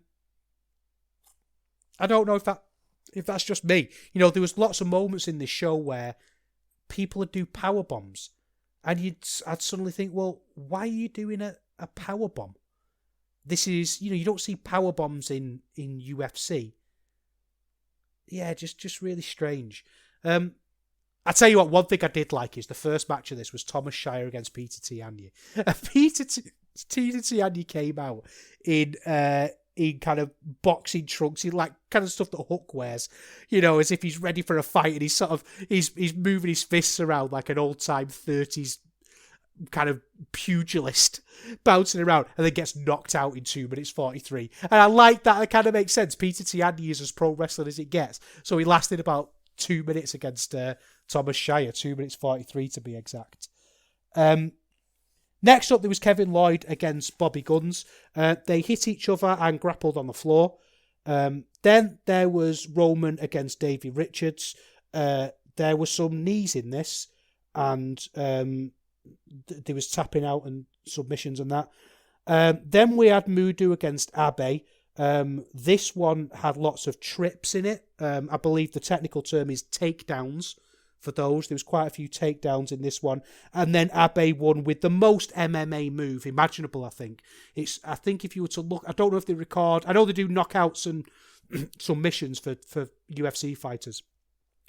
don't know if that's just me. There was lots of moments in this show where people would do power bombs, and I'd suddenly think, well, why are you doing a power bomb? This is, you don't see power bombs in UFC. Yeah, just really strange. I tell you what, one thing I did like is the first match of this was Thomas Shire against Peter Tianyi. Peter Tianyi came out in kind of boxing trunks, in like kind of stuff that Hook wears, as if he's ready for a fight, and he's moving his fists around like an old time 30s kind of pugilist, bouncing around, and then gets knocked out in 2 minutes 43. And I like that. It kind of makes sense. Peter Tianyi is as pro wrestling as it gets, so he lasted about 2 minutes against Thomas Shire, 2 minutes 43 to be exact. Next up, there was Kevin Lloyd against Bobby Guns. They hit each other and grappled on the floor. Then there was Roman against Davey Richards. There were some knees in this, and there was tapping out and submissions and that. Then we had Mudu against Abe. This one had lots of trips in it. I believe the technical term is takedowns for those. There was quite a few takedowns in this one. And then Abe won with the most MMA move imaginable, I think. I think if you were to look, I don't know if they record, I know they do knockouts and submissions for UFC fighters.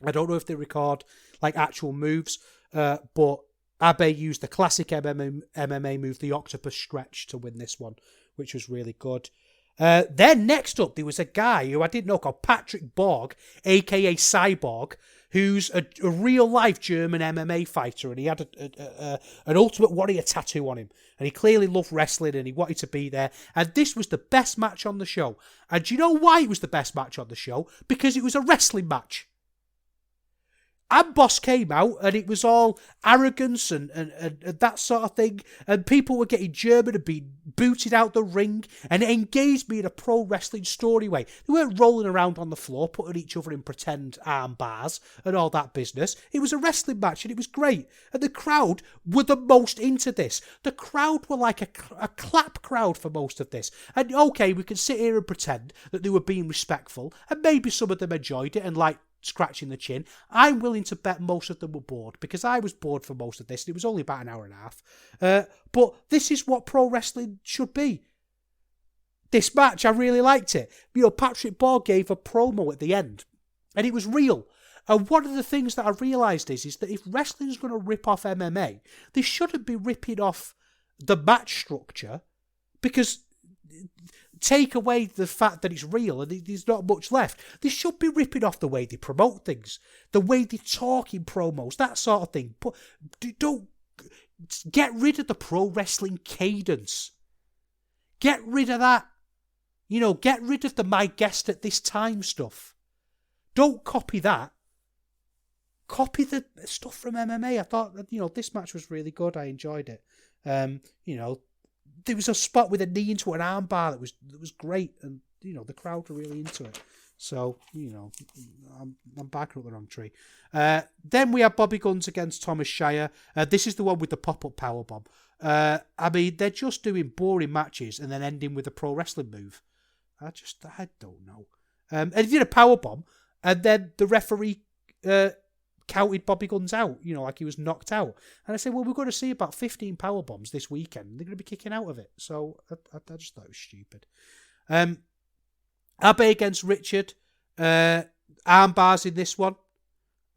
I don't know if they record like actual moves, but Abe used the classic MMA move, the octopus stretch, to win this one, which was really good. Then next up, there was a guy who I didn't know called Patrick Borg, a.k.a. Cyborg, who's a real-life German MMA fighter, and he had an Ultimate Warrior tattoo on him, and he clearly loved wrestling, and he wanted to be there, and this was the best match on the show. And do you know why it was the best match on the show? Because it was a wrestling match. Amboss came out, and it was all arrogance and that sort of thing, and people were getting German and being booted out the ring, and it engaged me in a pro wrestling story way. They weren't rolling around on the floor, putting each other in pretend arm bars and all that business. It was a wrestling match, and it was great, and the crowd were the most into this. The crowd were like a clap crowd for most of this, and okay, we can sit here and pretend that they were being respectful, and maybe some of them enjoyed it and like scratching the chin. I'm willing to bet most of them were bored, because I was bored for most of this. It was only about an hour and a half. But this is what pro wrestling should be. This match, I really liked it. You know, Patrick Borg gave a promo at the end, and it was real. And one of the things that I realised is that if wrestling's going to rip off MMA, they shouldn't be ripping off the match structure, because take away the fact that it's real and there's not much left. They should be ripping off the way they promote things, the way they talk in promos, that sort of thing. But don't get rid of the pro wrestling cadence. Get rid of that. You know, get rid of the my guest at this time stuff. Don't copy that. Copy the stuff from MMA. I thought that, you know, this match was really good. I enjoyed it. You know, there was a spot with a knee into an armbar that was great, and you know the crowd were really into it. So you know, I'm backing up the wrong tree. Then we have Bobby Guns against Thomas Shire. This is the one with the pop-up powerbomb. I mean, they're just doing boring matches and then ending with a pro wrestling move. I don't know. And he did a powerbomb, and then the referee counted Bobby Guns out, you know, like he was knocked out. And I said, well, we're going to see about 15 power bombs this weekend. They're going to be kicking out of it. So I just thought it was stupid. Abe against Richard. Arm bars in this one.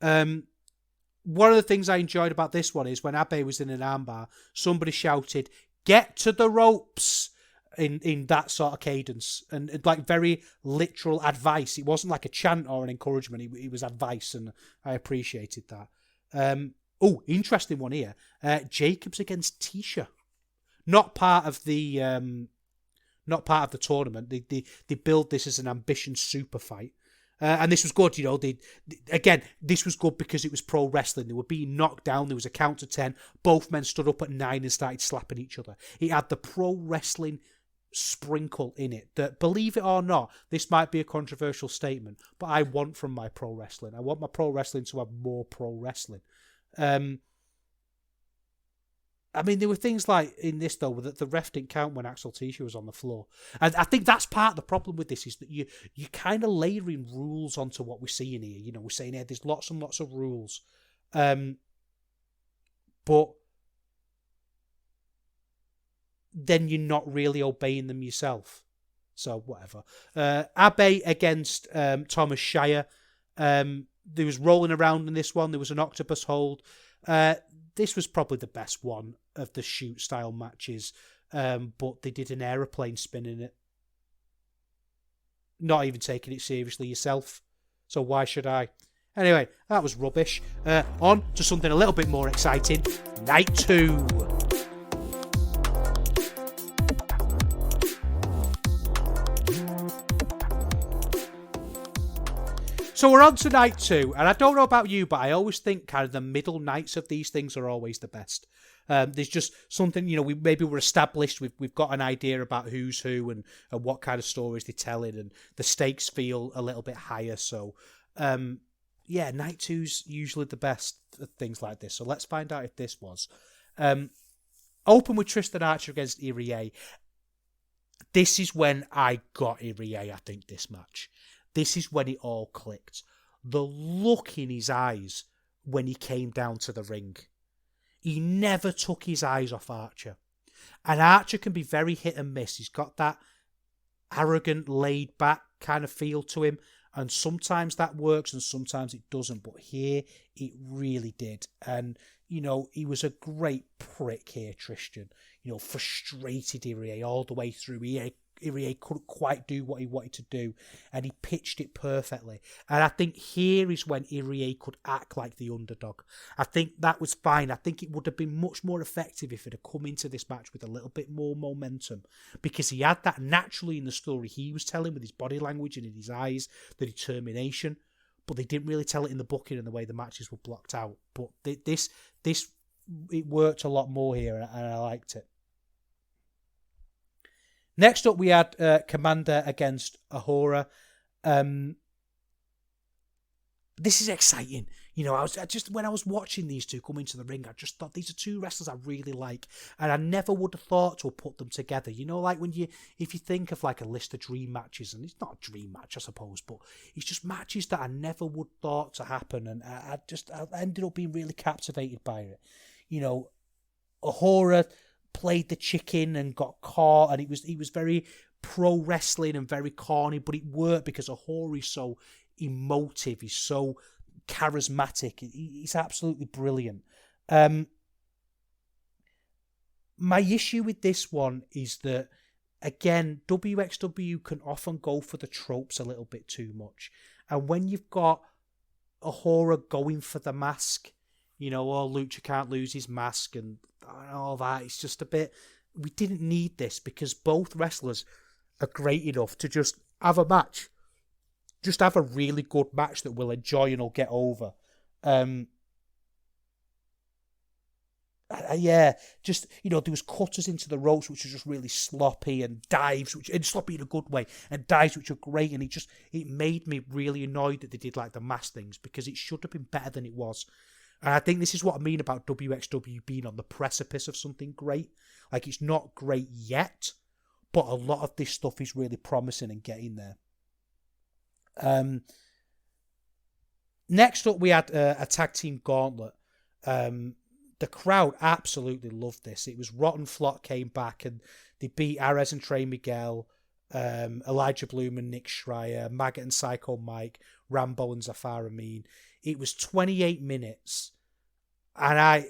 One of the things I enjoyed about this one is when Abe was in an armbar, somebody shouted, "Get to the ropes," in that sort of cadence, and like very literal advice. It wasn't like a chant or an encouragement. It was advice, and I appreciated that. Interesting one here. Jacobs against Tisha. Not part of the tournament. They build this as an ambition super fight. And this was good, you know. This was good because it was pro wrestling. They were being knocked down. There was a count to 10. Both men stood up at 9 and started slapping each other. It had the pro wrestling sprinkle in it that, believe it or not, this might be a controversial statement, but I want from my pro wrestling. I want my pro wrestling to have more pro wrestling. I mean, there were things like in this, though, that the ref didn't count when Axel Tisha was on the floor. And I think that's part of the problem with this, is that you're kind of layering rules onto what we're seeing here. You know, we're saying here there's lots and lots of rules. But then you're not really obeying them yourself. So, whatever. Abe against Thomas Shire. There was rolling around in this one. There was an octopus hold. This was probably the best one of the shoot-style matches, but they did an aeroplane spin in it. Not even taking it seriously yourself. So why should I? Anyway, that was rubbish. On to something a little bit more exciting. Night 2. So we're on to night 2, and I don't know about you, but I always think kind of the middle nights of these things are always the best. There's just something, you know, we're established, we've got an idea about who's who and what kind of stories they're telling, and the stakes feel a little bit higher. So, night 2's usually the best at things like this. So let's find out if this was. Open with Tristan Archer against Irie. This is when I got Irie, I think, this match. This is when it all clicked. The look in his eyes when he came down to the ring. He never took his eyes off Archer. And Archer can be very hit and miss. He's got that arrogant, laid-back kind of feel to him. And sometimes that works and sometimes it doesn't. But here, it really did. And, you know, he was a great prick here, Tristan. You know, frustrated Irie all the way through. He Irie couldn't quite do what he wanted to do, and he pitched it perfectly. And I think here is when Irie could act like the underdog. I think that was fine. I think it would have been much more effective if it had come into this match with a little bit more momentum, because he had that naturally in the story he was telling with his body language and in his eyes, the determination. But they didn't really tell it in the booking and the way the matches were blocked out. But this it worked a lot more here, and I liked it. Next up, we had Commander against Ahura. This is exciting. You know, when I was watching these two come into the ring, I just thought these are two wrestlers I really like, and I never would have thought to have put them together. You know, like if you think of like a list of dream matches, and it's not a dream match, I suppose, but it's just matches that I never would thought to happen, and I ended up being really captivated by it. You know, Ahura played the chicken and got caught, and he was very pro wrestling and very corny, but it worked because Ahura is so emotive, he's so charismatic, he's absolutely brilliant. My issue with this one is that, again, wXw can often go for the tropes a little bit too much, and when you've got Ahura going for the mask, you know, Lucha can't lose his mask and all that, it's just a bit, we didn't need this, because both wrestlers are great enough to just have a match. Just have a really good match that we'll enjoy and will get over. Just, you know, there was cutters into the ropes which were just really sloppy, and dives, and sloppy in a good way, and dives which were great, and it made me really annoyed that they did like the mask things, because it should have been better than it was. And I think this is what I mean about wXW being on the precipice of something great. Like, it's not great yet, but a lot of this stuff is really promising and getting there. Next up, we had a tag team gauntlet. The crowd absolutely loved this. It was Rotten Flot came back, and they beat Ares and Trey Miguel, Elijah Bloom and Nick Schreier, Maggot and Psycho Mike, Rambo and Zafar Amin. It was 28 minutes, and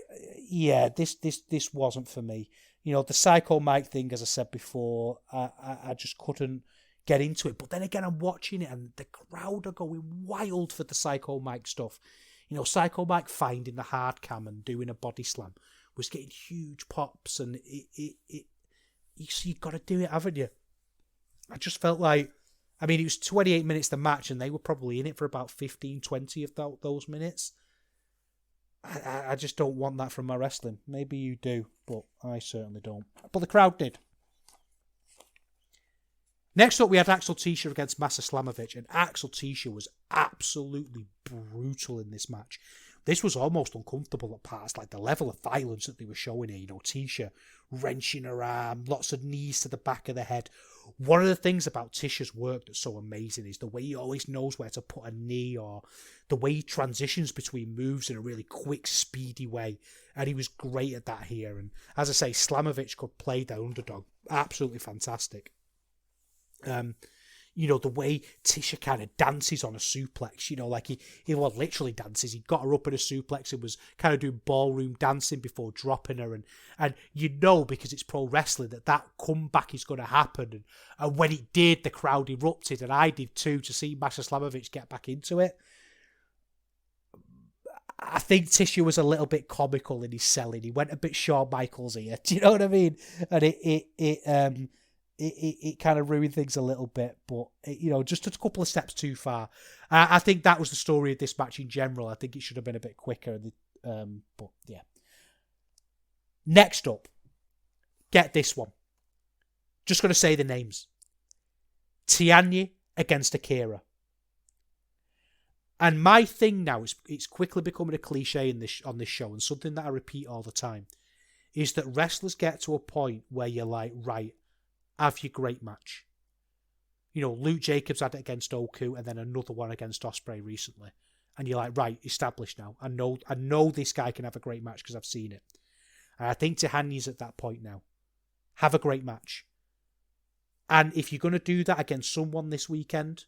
this wasn't for me. You know, the Psycho Mike thing, as I said before, I just couldn't get into it. But then again, I'm watching it, and the crowd are going wild for the Psycho Mike stuff. You know, Psycho Mike finding the hard cam and doing a body slam was getting huge pops, and you've got to do it, haven't you? I just felt like, I mean, it was 28 minutes the match, and they were probably in it for about 15, 20 of those minutes. I just don't want that from my wrestling. Maybe you do, but I certainly don't. But the crowd did. Next up, we had Axel Tisha against Masa Slamovich, and Axel Tisha was absolutely brutal in this match. This was almost uncomfortable at parts, like the level of violence that they were showing here. You know, Tisha wrenching her arm, lots of knees to the back of the head. One of the things about Tisha's work that's so amazing is the way he always knows where to put a knee, or the way he transitions between moves in a really quick, speedy way. And he was great at that here. And as I say, Slamovich could play the underdog. Absolutely fantastic. You know, the way Tisha kind of dances on a suplex, you know, like he literally dances. He got her up in a suplex and was kind of doing ballroom dancing before dropping her. And you know, because it's pro wrestling, that comeback is going to happen. And when it did, the crowd erupted, and I did too, to see Masha Slamovich get back into it. I think Tisha was a little bit comical in his selling. He went a bit Shawn Michaels here. Do you know what I mean? And it kind of ruined things a little bit, but you know, just a couple of steps too far. I think that was the story of this match in general. I think it should have been a bit quicker. But yeah. Next up, get this one. Just going to say the names. Tianya against Akira. And my thing now is, it's quickly becoming a cliche on this show, and something that I repeat all the time, is that wrestlers get to a point where you're like, right, have your great match. You know, Luke Jacobs had it against Oku, and then another one against Ospreay recently. And you're like, right, established now. I know this guy can have a great match because I've seen it. And I think Tihanya's at that point now. Have a great match. And if you're going to do that against someone this weekend,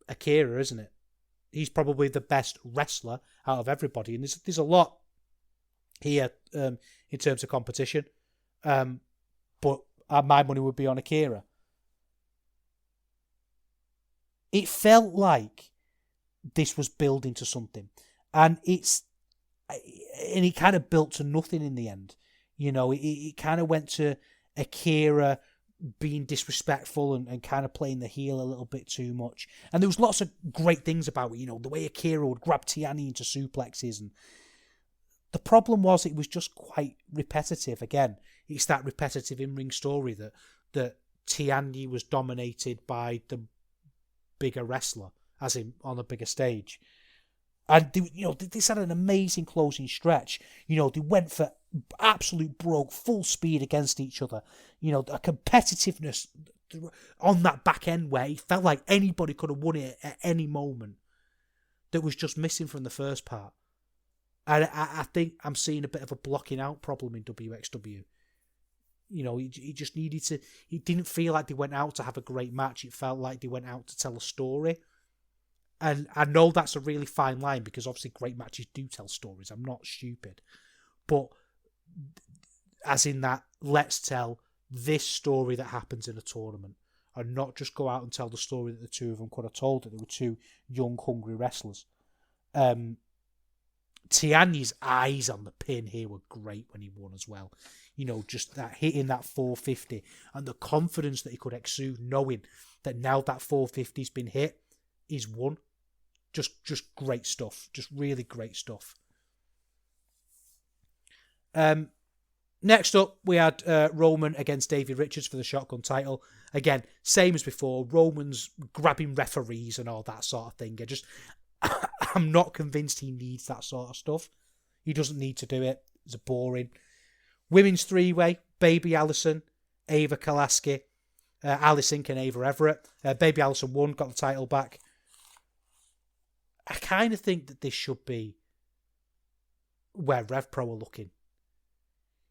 Akira, isn't it? He's probably the best wrestler out of everybody. And there's a lot here in terms of competition. But my money would be on Akira. It felt like this was building to something, and it kind of built to nothing in the end. You know, it kind of went to Akira being disrespectful and kind of playing the heel a little bit too much. And there was lots of great things about it, you know, the way Akira would grab Tiani into suplexes. And the problem was it was just quite repetitive. Again, it's that repetitive in-ring story that Tiani was dominated by the bigger wrestler, as in on a bigger stage. And this had an amazing closing stretch. You know, they went for absolute broke, full speed against each other. You know, a competitiveness on that back end where it felt like anybody could have won it at any moment that was just missing from the first part. And I think I'm seeing a bit of a blocking out problem in wXw. You know, he just needed to... It didn't feel like they went out to have a great match. It felt like they went out to tell a story. And I know that's a really fine line because obviously great matches do tell stories. I'm not stupid. But as in that, let's tell this story that happens in a tournament and not just go out and tell the story that the two of them could have told, that they were two young, hungry wrestlers. Tiani's eyes on the pin here were great when he won as well. You know, just that hitting that 450 and the confidence that he could exude knowing that now that 450's been hit, he's won. Just great stuff. Just really great stuff. Next up, we had Roman against David Richards for the Shotgun title. Again, same as before. Roman's grabbing referees and all that sort of thing. I'm not convinced he needs that sort of stuff. He doesn't need to do it. It's boring. Women's three-way, Baby Allison, Ava Kolaski, Allison and Ava Everett. Baby Allison won, got the title back. I kind of think that this should be where Rev Pro are looking.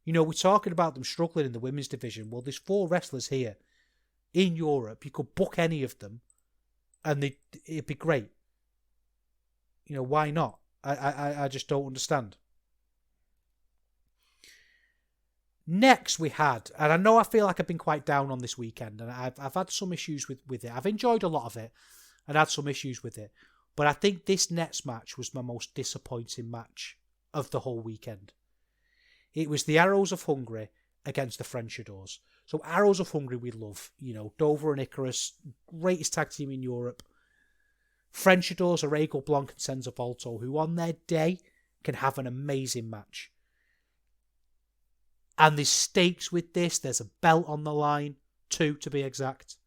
You know, we're talking about them struggling in the women's division. Well, there's 4 wrestlers here in Europe. You could book any of them and it'd be great. You know, why not? I just don't understand. Next we had, and I know I feel like I've been quite down on this weekend, and I've had some issues with it. I've enjoyed a lot of it and had some issues with it. But I think this next match was my most disappointing match of the whole weekend. It was the Arrows of Hungary against the French Adors. So Arrows of Hungary we love. You know, Dover and Icarus, greatest tag team in Europe. French Adors are Regal Blanc and Senza Volto, who on their day can have an amazing match. And there's stakes with this. There's a belt on the line, 2 to be exact.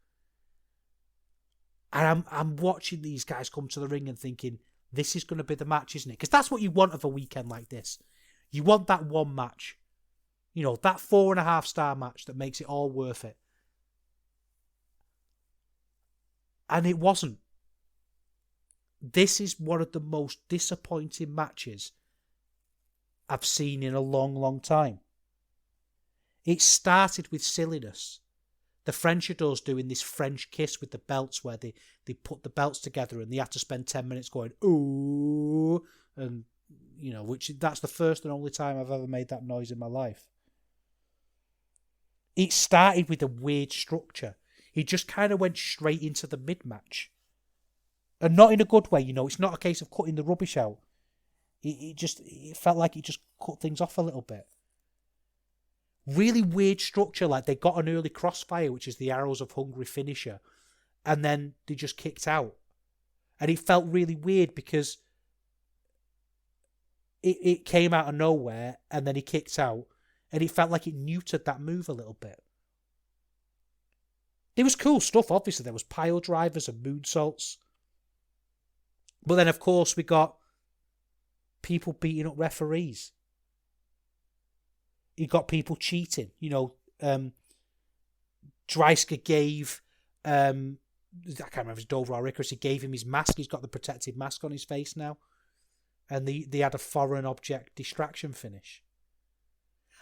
And I'm watching these guys come to the ring and thinking, this is going to be the match, isn't it? Because that's what you want of a weekend like this. You want that one match. You know, that 4.5-star match that makes it all worth it. And it wasn't. This is one of the most disappointing matches I've seen in a long, long time. It started with silliness. The French Adors doing this French kiss with the belts where they put the belts together and they had to spend 10 minutes going, ooh, and, you know, that's the first and only time I've ever made that noise in my life. It started with a weird structure. He just kind of went straight into the mid-match. And not in a good way, you know, it's not a case of cutting the rubbish out. It felt like it just cut things off a little bit. Really weird structure, like they got an early crossfire, which is the Arrows of Hungary finisher, and then they just kicked out. And it felt really weird because it came out of nowhere and then he kicked out, and it felt like it neutered that move a little bit. There was cool stuff, obviously. There was pile drivers and moonsaults. But then, of course, we got people beating up referees. You got people cheating. You know, Dreisker gave, I can't remember if it's Dover or Icarus, he gave him his mask. He's got the protective mask on his face now. And they had a foreign object distraction finish.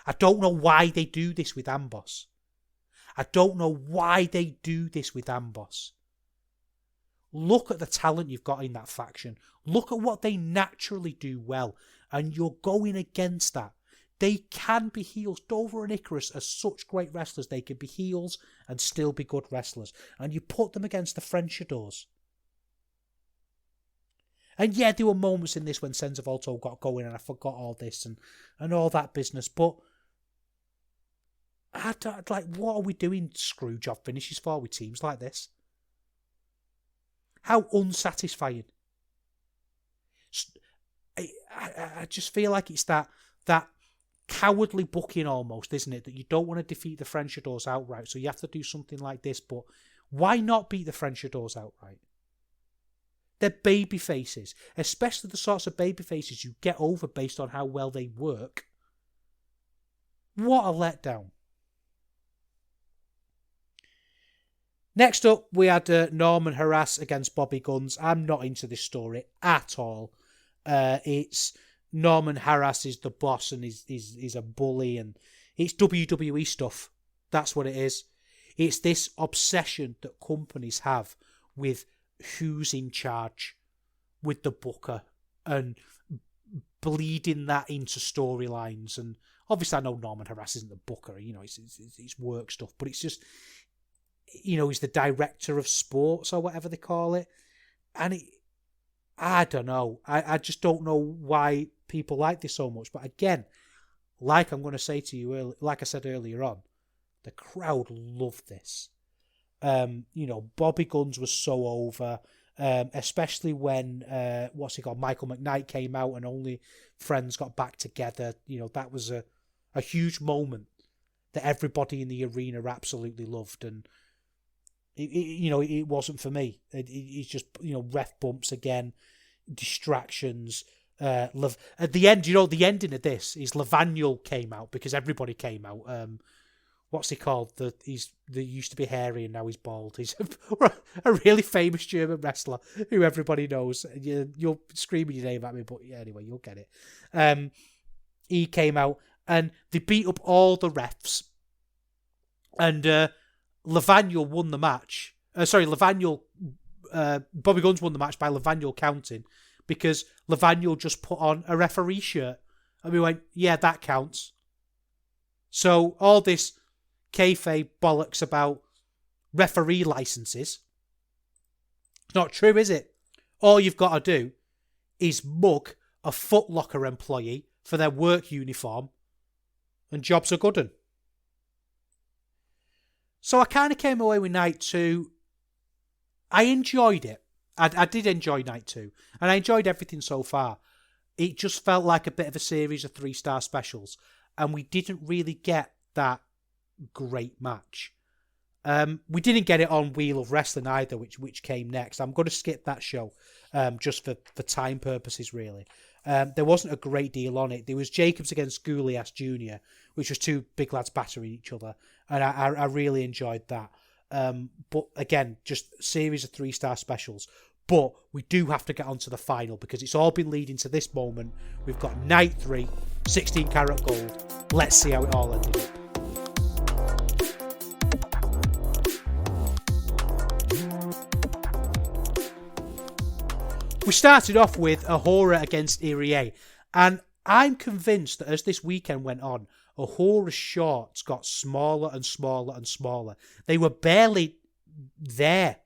I don't know why they do this with Amboss. I don't know why they do this with Amboss. Look at the talent you've got in that faction. Look at what they naturally do well. And you're going against that. They can be heels. Dover and Icarus are such great wrestlers. They can be heels and still be good wrestlers. And you put them against the French Adors. And yeah, there were moments in this when Senza Volto got going and I forgot all this and all that business. But I don't, like, what are we doing screw job finishes for with teams like this? How unsatisfying. I just feel like it's that cowardly booking almost, isn't it? That you don't want to defeat the French Adors outright, so you have to do something like this. But why not beat the French Adors outright? They're baby faces, especially the sorts of baby faces you get over based on how well they work. What a letdown. Next up, we had Norman Harras against Bobby Guns. I'm not into this story at all. It's Norman Harras is the boss and he's a bully, and it's WWE stuff. That's what it is. It's this obsession that companies have with who's in charge with the booker and bleeding that into storylines. And obviously I know Norman Harras isn't the booker, it's work stuff, but it's just, he's the director of sports or whatever they call it. And I don't know. I just don't know why people like this so much. But again, like I'm going to say to you, like I said earlier on, the crowd loved this. Bobby Guns was so over, especially when, Michael McKnight came out and only friends got back together. That was a huge moment that everybody in the arena absolutely loved. And, it wasn't for me. It's just, ref bumps again, distractions. At the end, the ending of this is Levaniel came out because everybody came out. What's he called? He used to be hairy and now he's bald. He's a really famous German wrestler who everybody knows. You're screaming your name at me, but yeah, anyway, you'll get it. He came out and they beat up all the refs. And Levaniel won the match. Bobby Guns won the match by Levaniel counting because Levaniel just put on a referee shirt. And we went, yeah, that counts. So all this kayfabe bollocks about referee licenses, it's not true, is it? All you've got to do is mug a Foot Locker employee for their work uniform and jobs are good. So I kind of came away with night 2. I enjoyed it. I did enjoy night 2. And I enjoyed everything so far. It just felt like a bit of a series of 3-star specials. And we didn't really get that great match. We didn't get it on Wheel of Wrestling either, which came next. I'm going to skip that show just for time purposes, really. There wasn't a great deal on it. There was Jacobs against Goulias Jr., which was 2 big lads battering each other. And I really enjoyed that. But again, just series of 3-star specials. But we do have to get onto the final because it's all been leading to this moment. We've got night 3, 16 Carat Gold. Let's see how it all ended up. We started off with Ahura against Irie, and I'm convinced that as this weekend went on, Ahura's shorts got smaller and smaller and smaller. They were barely there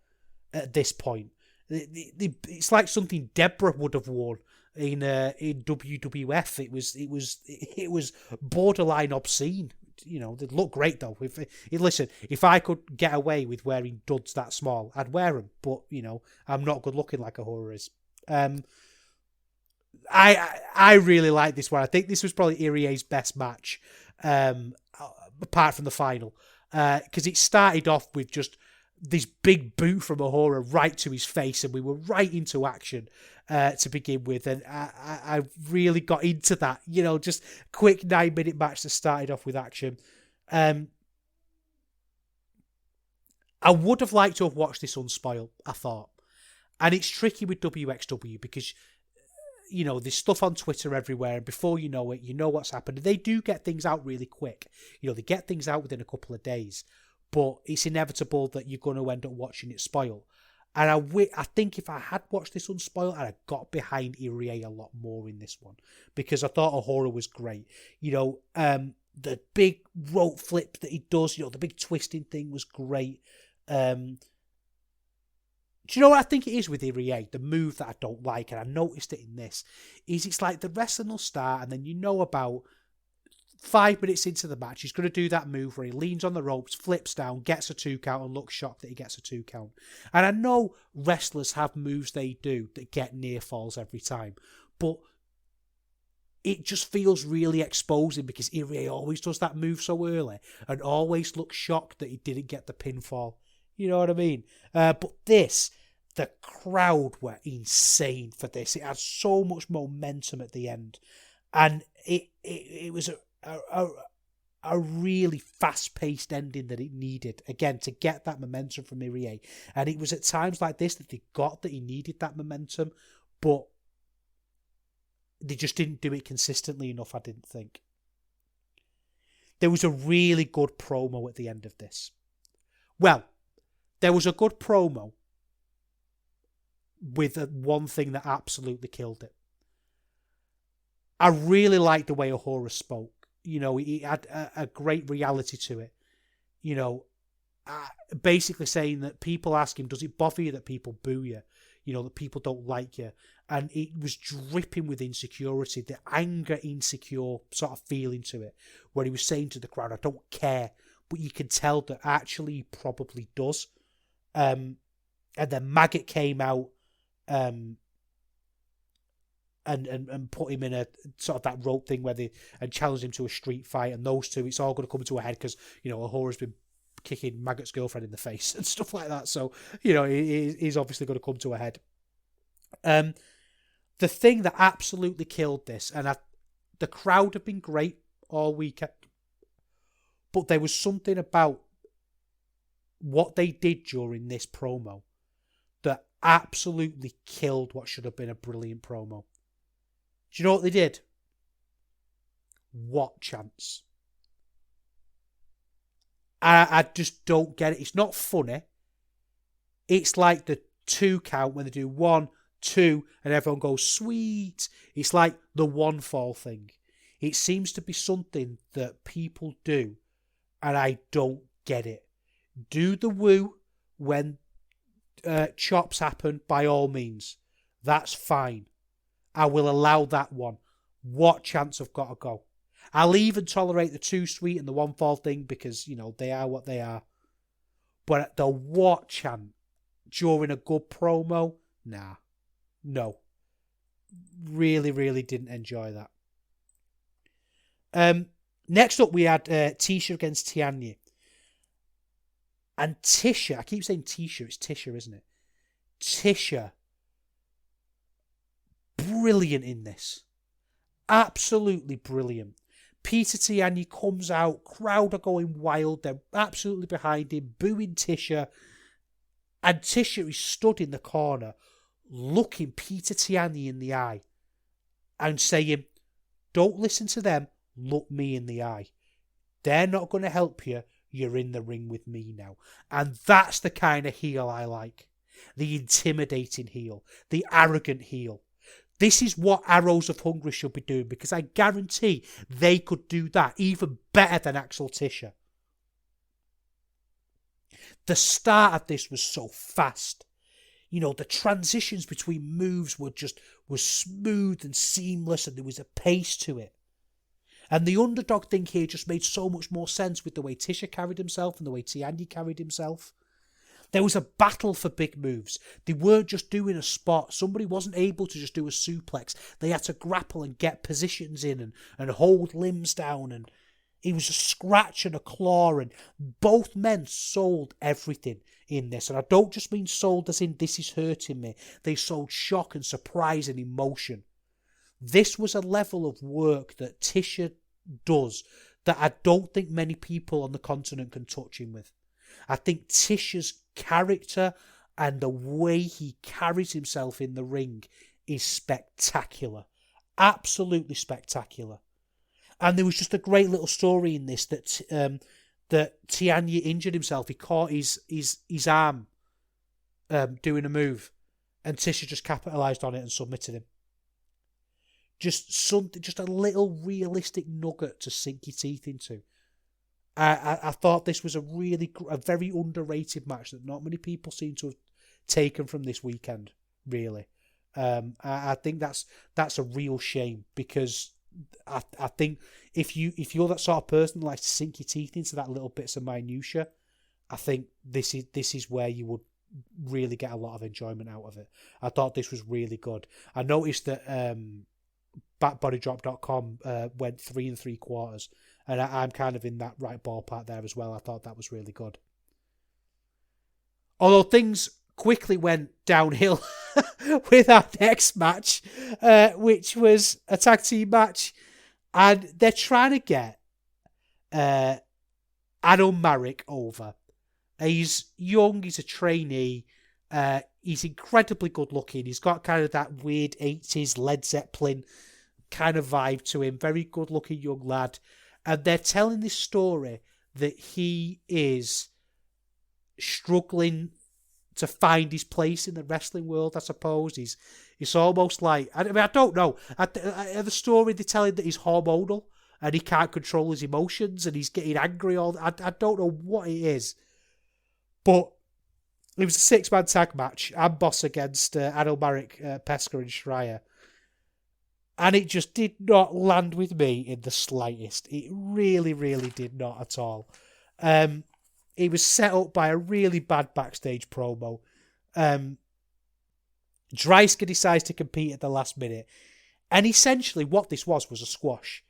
at this point. It's like something Deborah would have worn in WWF. It was borderline obscene. They look great though. If I could get away with wearing duds that small, I'd wear them. But I'm not good looking like Ahura is. I really like this one. I think this was probably Irie's best match, apart from the final, because it started off with just this big boot from Ahura right to his face, and we were right into action to begin with, and I really got into that. Just quick 9-minute match that started off with action. I would have liked to have watched this unspoiled, I thought. And it's tricky with wXw because, there's stuff on Twitter everywhere, and before you know it, you know what's happened. They do get things out really quick. They get things out within a couple of days, but it's inevitable that you're going to end up watching it spoil. And I think if I had watched this unspoiled, I'd have got behind Irie a lot more in this one because I thought Ahura was great. The big rope flip that he does, the big twisting thing was great. Do you know what I think it is with Irie? The move that I don't like, and I noticed it in this, is it's like the wrestling will start, and then you know about 5 minutes into the match, he's going to do that move where he leans on the ropes, flips down, gets a 2 count, and looks shocked that he gets a 2 count. And I know wrestlers have moves they do that get near falls every time, but it just feels really exposing because Irie always does that move so early and always looks shocked that he didn't get the pinfall. You know what I mean? But this, the crowd were insane for this. It had so much momentum at the end. And it was a really fast-paced ending that it needed, again, to get that momentum from Irie. And it was at times like this that they got that he needed that momentum, but they just didn't do it consistently enough, I didn't think. There was a really good promo at the end of this. Well, there was a good promo with one thing that absolutely killed it. I really liked the way Ahura spoke. You know, he had a great reality to it. You know, basically saying that people ask him, does it bother you that people boo you? You know, that people don't like you? And it was dripping with insecurity, the anger, insecure sort of feeling to it, where he was saying to the crowd, I don't care. But you can tell that actually he probably does. And then Maggot came out and put him in a sort of that rope thing and challenged him to a street fight, and those two, it's all going to come to a head because, you know, Ahura's been kicking Maggot's girlfriend in the face and stuff like that. So, you know, he's obviously going to come to a head. The thing that absolutely killed this, and the crowd have been great all weekend, but there was something about what they did during this promo that absolutely killed what should have been a brilliant promo. Do you know what they did? What chance? I just don't get it. It's not funny. It's like the 2 count when they do 1, 2, and everyone goes, sweet. It's like the 1 fall thing. It seems to be something that people do, and I don't get it. Do the woo when chops happen, by all means. That's fine. I will allow that one. What chance have got to go? I'll even tolerate the 2 sweet and the 1 fall thing because, you know, they are what they are. But the what chant during a good promo, nah. No. Really, really didn't enjoy that. Next up, we had Tisha against Tianya. And Tisha, I keep saying Tisha, it's Tisha, isn't it? Tisha, brilliant in this. Absolutely brilliant. Peter Tianya comes out, crowd are going wild, they're absolutely behind him, booing Tisha. And Tisha is stood in the corner, looking Peter Tianya in the eye and saying, don't listen to them, look me in the eye. They're not going to help you. You're in the ring with me now. And that's the kind of heel I like. The intimidating heel. The arrogant heel. This is what Arrows of Hungary should be doing, because I guarantee they could do that even better than Axel Tisha. The start of this was so fast. You know, the transitions between moves were smooth and seamless, and there was a pace to it. And the underdog thing here just made so much more sense with the way Tisha carried himself and the way Tianya carried himself. There was a battle for big moves. They weren't just doing a spot. Somebody wasn't able to just do a suplex. They had to grapple and get positions in and hold limbs down. And it was a scratch and a claw. And both men sold everything in this. And I don't just mean sold as in this is hurting me. They sold shock and surprise and emotion. This was a level of work that Tisha does that I don't think many people on the continent can touch him with. I think Tisha's character and the way he carries himself in the ring is spectacular. Absolutely spectacular. And there was just a great little story in this that that Tianya injured himself. He caught his arm doing a move, and Tisha just capitalised on it and submitted him. Just a little realistic nugget to sink your teeth into. I thought this was a very underrated match that not many people seem to have taken from this weekend, really. I think that's a real shame, because I think if you're that sort of person that likes to sink your teeth into that little bits of minutia, I think this is where you would really get a lot of enjoyment out of it. I thought this was really good. I noticed that BackBodyDrop.com went 3 3/4, and I'm kind of in that right ballpark there as well. I thought that was really good. Although things quickly went downhill with our next match, which was a tag team match, and they're trying to get Adam Marek over. He's young, he's a trainee, he's incredibly good looking, he's got kind of that weird 80s Led Zeppelin kind of vibe to him, very good looking young lad, and they're telling this story that he is struggling to find his place in the wrestling world, I suppose. It's almost like, I don't know. The story, they tell him that he's hormonal and he can't control his emotions and he's getting angry. I don't know what it is. But it was a 6-man tag match. Amboss against Adam Marek, Pesca and Schreier. And it just did not land with me in the slightest. It really, really did not at all. It was set up by a really bad backstage promo. Dreisker decides to compete at the last minute. And essentially what this was a squash.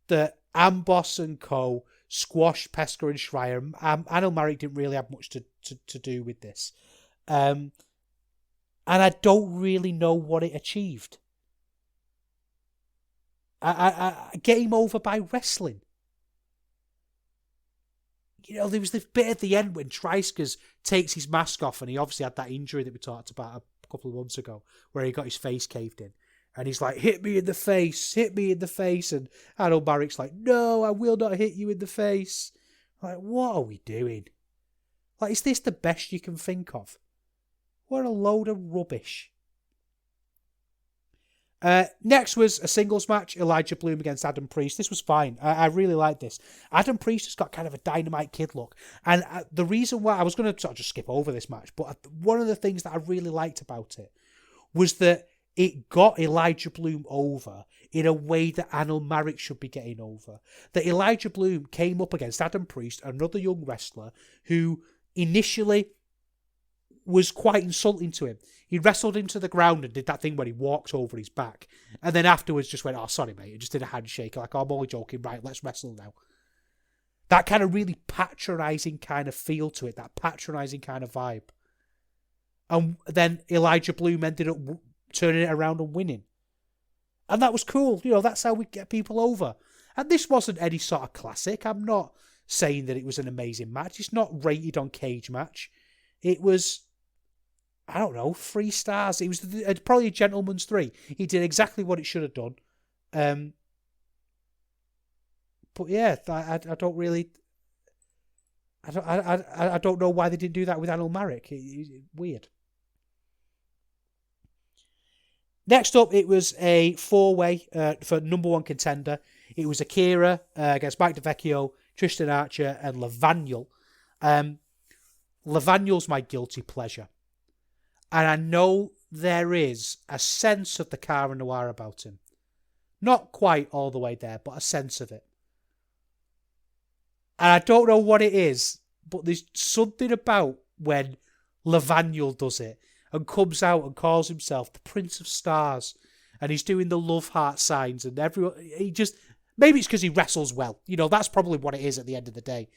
The Amboss and co. squashed Pesca and Schreier. Adam Marek didn't really have much to do with this. And I don't really know what it achieved. I get him over by wrestling. You know, there was this bit at the end when Dreisker takes his mask off, and he obviously had that injury that we talked about a couple of months ago, where he got his face caved in. And he's like, hit me in the face. And Adam Marek's like, no, I will not hit you in the face. Like, what are we doing? Like, is this the best you can think of? What a load of rubbish. Next was a singles match, Elijah Bloom against Adam Priest. This was fine. I really liked this. Adam Priest has got kind of a Dynamite Kid look. And the reason why I was going to sort of just skip over this match, but one of the things that I really liked about it was that it got Elijah Bloom over in a way that Adam Marek should be getting over. That Elijah Bloom came up against Adam Priest, another young wrestler, who initially was quite insulting to him. He wrestled him to the ground and did that thing where he walked over his back. And then afterwards just went, oh, sorry, mate. And just did a handshake. Like, oh, I'm only joking. Right, let's wrestle now. That kind of really patronising kind of feel to it. That patronising kind of vibe. And then Elijah Bloom ended up turning it around and winning. And that was cool. You know, that's how we get people over. And this wasn't any sort of classic. I'm not saying that it was an amazing match. It's not rated on Cage Match. It was, I don't know, 3 stars. It was probably a gentleman's 3. He did exactly what it should have done. But yeah, I don't really, I don't know why they didn't do that with Adam Marek. It's weird. Next up, it was a 4-way for number 1 contender. It was Akira against Mike DeVecchio, Tristan Archer, and Levaniel. Levaniel's my guilty pleasure. And I know there is a sense of the Cara Noir about him. Not quite all the way there, but a sense of it. And I don't know what it is, but there's something about when Levaniel does it and comes out and calls himself the Prince of Stars, and he's doing the love heart signs, and everyone, maybe it's because he wrestles well. You know, that's probably what it is at the end of the day.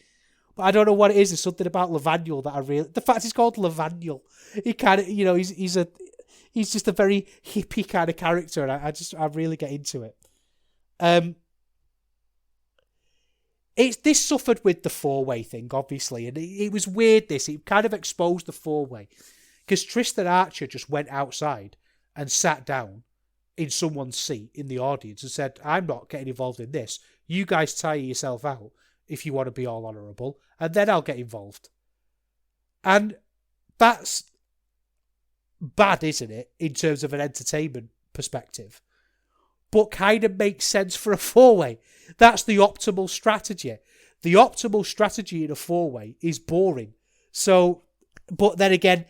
But I don't know what it is. There's something about Levaniel that the fact he's called Levaniel, he kind of, you know, he's just a very hippie kind of character, and I really get into it. This suffered with the 4-way thing, obviously, and it was weird. It kind of exposed the 4-way. Because Tristan Archer just went outside and sat down in someone's seat in the audience and said, I'm not getting involved in this. You guys tire yourself out if you want to be all honourable, and then I'll get involved. And that's bad, isn't it, in terms of an entertainment perspective? But kind of makes sense for a 4-way. That's the optimal strategy. The optimal strategy in a 4-way is boring. So, but then again,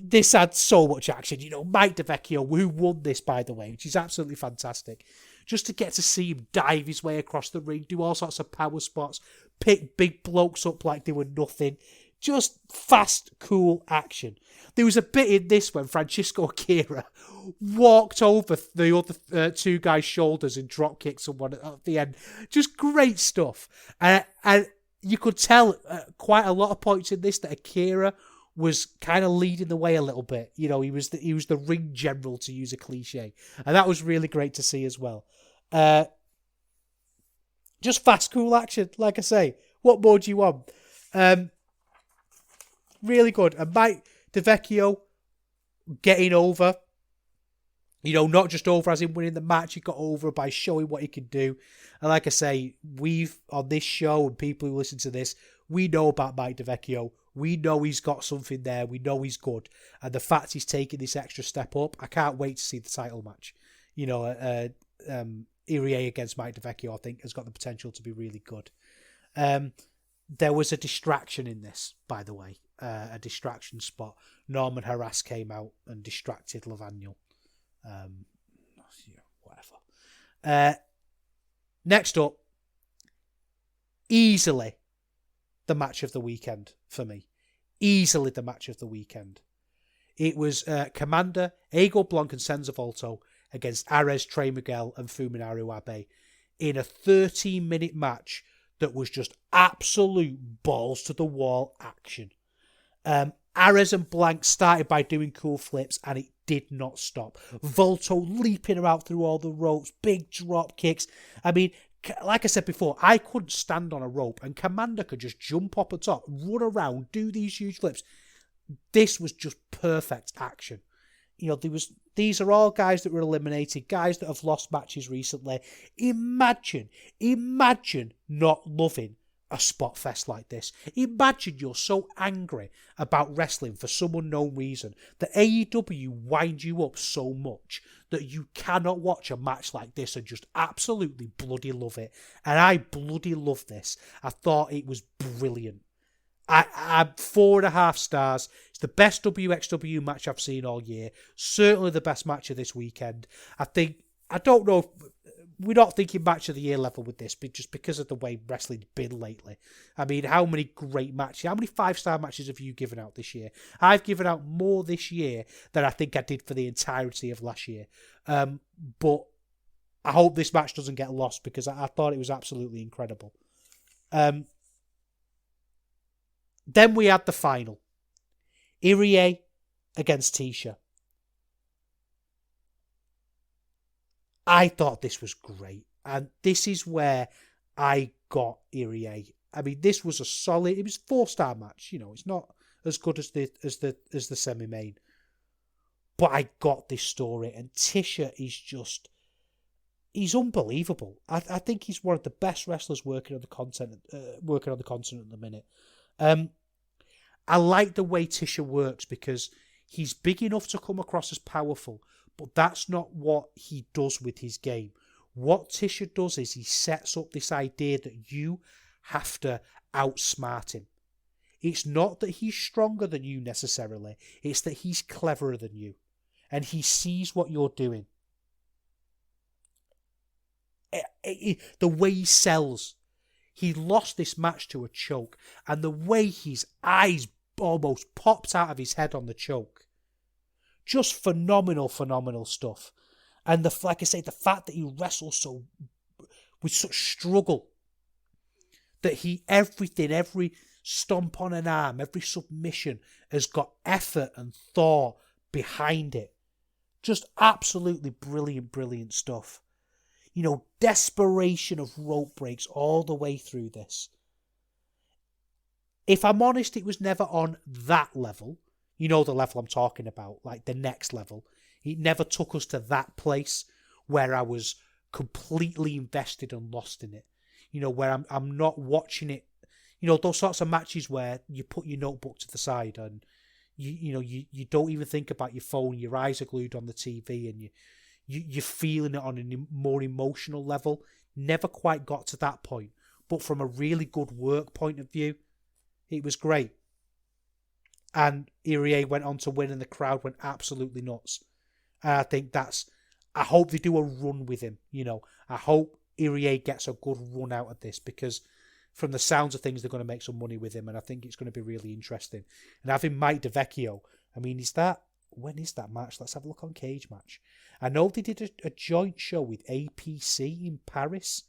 this had so much action. Mike DeVecchio, who won this, by the way, which is absolutely fantastic. Just to get to see him dive his way across the ring, do all sorts of power spots, pick big blokes up like they were nothing. Just fast, cool action. There was a bit in this when Francisco Akira walked over the other two guys' shoulders and drop kicked someone at the end. Just great stuff. And you could tell quite a lot of points in this that Akira was kind of leading the way a little bit. He was the ring general, to use a cliche. And that was really great to see as well. Just fast, cool action, like I say. What more do you want? Really good. And Mike DeVecchio getting over. Not just over as in winning the match, he got over by showing what he can do. And like I say, we've, on this show, and people who listen to this, we know about Mike DeVecchio. We know he's got something there. We know he's good. And the fact he's taking this extra step up, I can't wait to see the title match. Irie against Mike DeVecchio, I think, has got the potential to be really good. There was a distraction in this, by the way. A distraction spot. Norman Harras came out and distracted Lavagno. Whatever. Next up, easily the match of the weekend for me. Easily the match of the weekend. It was Commander, Ego Blanc and Senza Volto against Ares, Trey Miguel and Fuminaru Abe in a 13-minute match that was just absolute balls to the wall action. Ares and Blanc started by doing cool flips and it did not stop. Volto leaping out through all the ropes, big drop kicks. I mean, like I said before, I couldn't stand on a rope and Commander could just jump up the top, run around, do these huge flips. This was just perfect action. These are all guys that were eliminated, guys that have lost matches recently. Imagine not loving a spot fest like this. Imagine you're so angry about wrestling for some unknown reason that AEW winds you up so much that you cannot watch a match like this and just absolutely bloody love it. And I bloody love this. I thought it was brilliant. I'm 4.5 stars. It's the best wXw match I've seen all year. Certainly the best match of this weekend. I don't know if we're not thinking match of the year level with this, but just because of the way wrestling's been lately. I mean, how many great matches, how many 5-star matches have you given out this year? I've given out more this year than I think I did for the entirety of last year. But I hope this match doesn't get lost because I thought it was absolutely incredible. Then we had the final. Irie against Tisha. I thought this was great. And this is where I got Irie. I mean, this was a solid, it was a 4-star match. It's not as good as the semi-main. But I got this story. And Tisha is just, he's unbelievable. I think he's one of the best wrestlers working on the continent at the minute. I like the way Tisha works because he's big enough to come across as powerful, but that's not what he does with his game. What Tisha does is he sets up this idea that you have to outsmart him. It's not that he's stronger than you necessarily, it's that he's cleverer than you, and he sees what you're doing. The way he sells. He lost this match to a choke, and the way his eyes almost popped out of his head on the choke. Just phenomenal stuff. And like I say, the fact that he wrestles with such struggle, that every stomp on an arm, every submission has got effort and thought behind it. Just absolutely brilliant stuff. Desperation of rope breaks all the way through this. If I'm honest, it was never on that level. The level I'm talking about, like the next level. It never took us to that place where I was completely invested and lost in it. Where I'm not watching it. Those sorts of matches where you put your notebook to the side and you don't even think about your phone. Your eyes are glued on the TV and you're feeling it on a more emotional level. Never quite got to that point. But from a really good work point of view, it was great. And Irie went on to win, and the crowd went absolutely nuts. And I think I hope they do a run with him. I hope Irie gets a good run out of this, because from the sounds of things, they're going to make some money with him, and I think it's going to be really interesting. And having Mike DeVecchio, I mean, when is that match? Let's have a look on Cage Match. I know they did a joint show with APC in Paris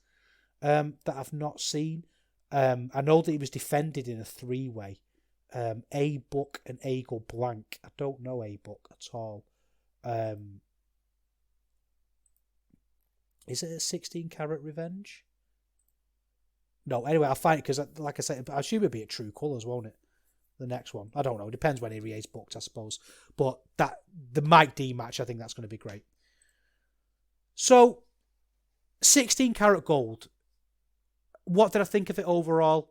that I've not seen. I know that he was defended in a 3-way. A-Buck and Eagle Blank. I don't know A-Buck at all. Is it a 16 Carat Revenge? No, anyway, I'll find it, because, like I said, I assume it'll be at True Colours, won't it? The next one. I don't know. It depends when Irie's booked, I suppose. But the Mike D match, I think that's going to be great. So, 16 Carat Gold. What did I think of it overall?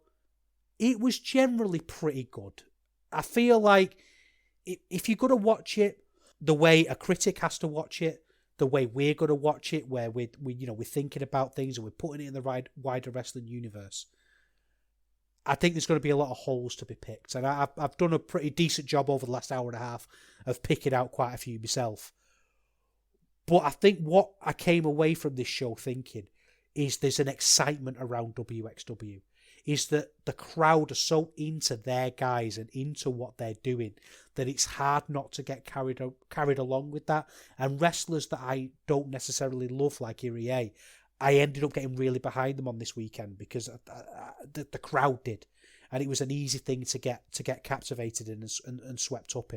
It was generally pretty good. I feel like if you're going to watch it the way a critic has to watch it, the way we're going to watch it, where we're thinking about things and we're putting it in the wider wrestling universe, I think there's going to be a lot of holes to be picked. And I've done a pretty decent job over the last hour and a half of picking out quite a few myself. But I think what I came away from this show thinking is there's an excitement around wXw. Is that the crowd are so into their guys and into what they're doing that it's hard not to get carried along with that. And wrestlers that I don't necessarily love, like Irie, I ended up getting really behind them on this weekend because the crowd did, and it was an easy thing to get captivated in and swept up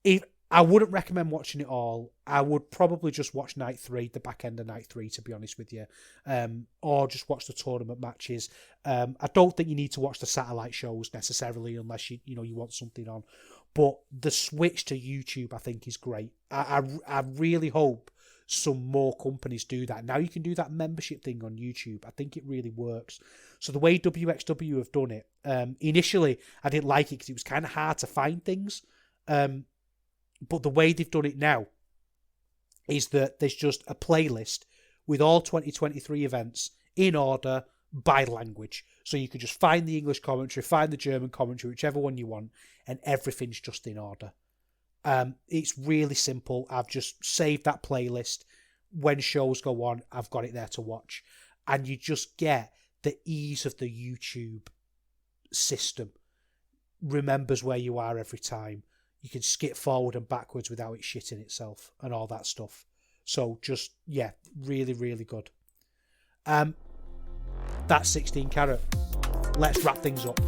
in. I wouldn't recommend watching it all. I would probably just watch Night 3, the back end of Night 3, to be honest with you, or just watch the tournament matches. I don't think you need to watch the satellite shows necessarily unless you want something on. But the switch to YouTube, I think, is great. I really hope some more companies do that. Now you can do that membership thing on YouTube. I think it really works. So the way wXw have done it, initially I didn't like it because it was kind of hard to find things. But the way they've done it now is that there's just a playlist with all 2023 events in order by language. So you can just find the English commentary, find the German commentary, whichever one you want, and everything's just in order. It's really simple. I've just saved that playlist. When shows go on, I've got it there to watch. And you just get the ease of the YouTube system. Remembers where you are every time. You can skip forward and backwards without it shitting itself and all that stuff. So just, yeah, really, really good. That's 16 Carat. Let's wrap things up.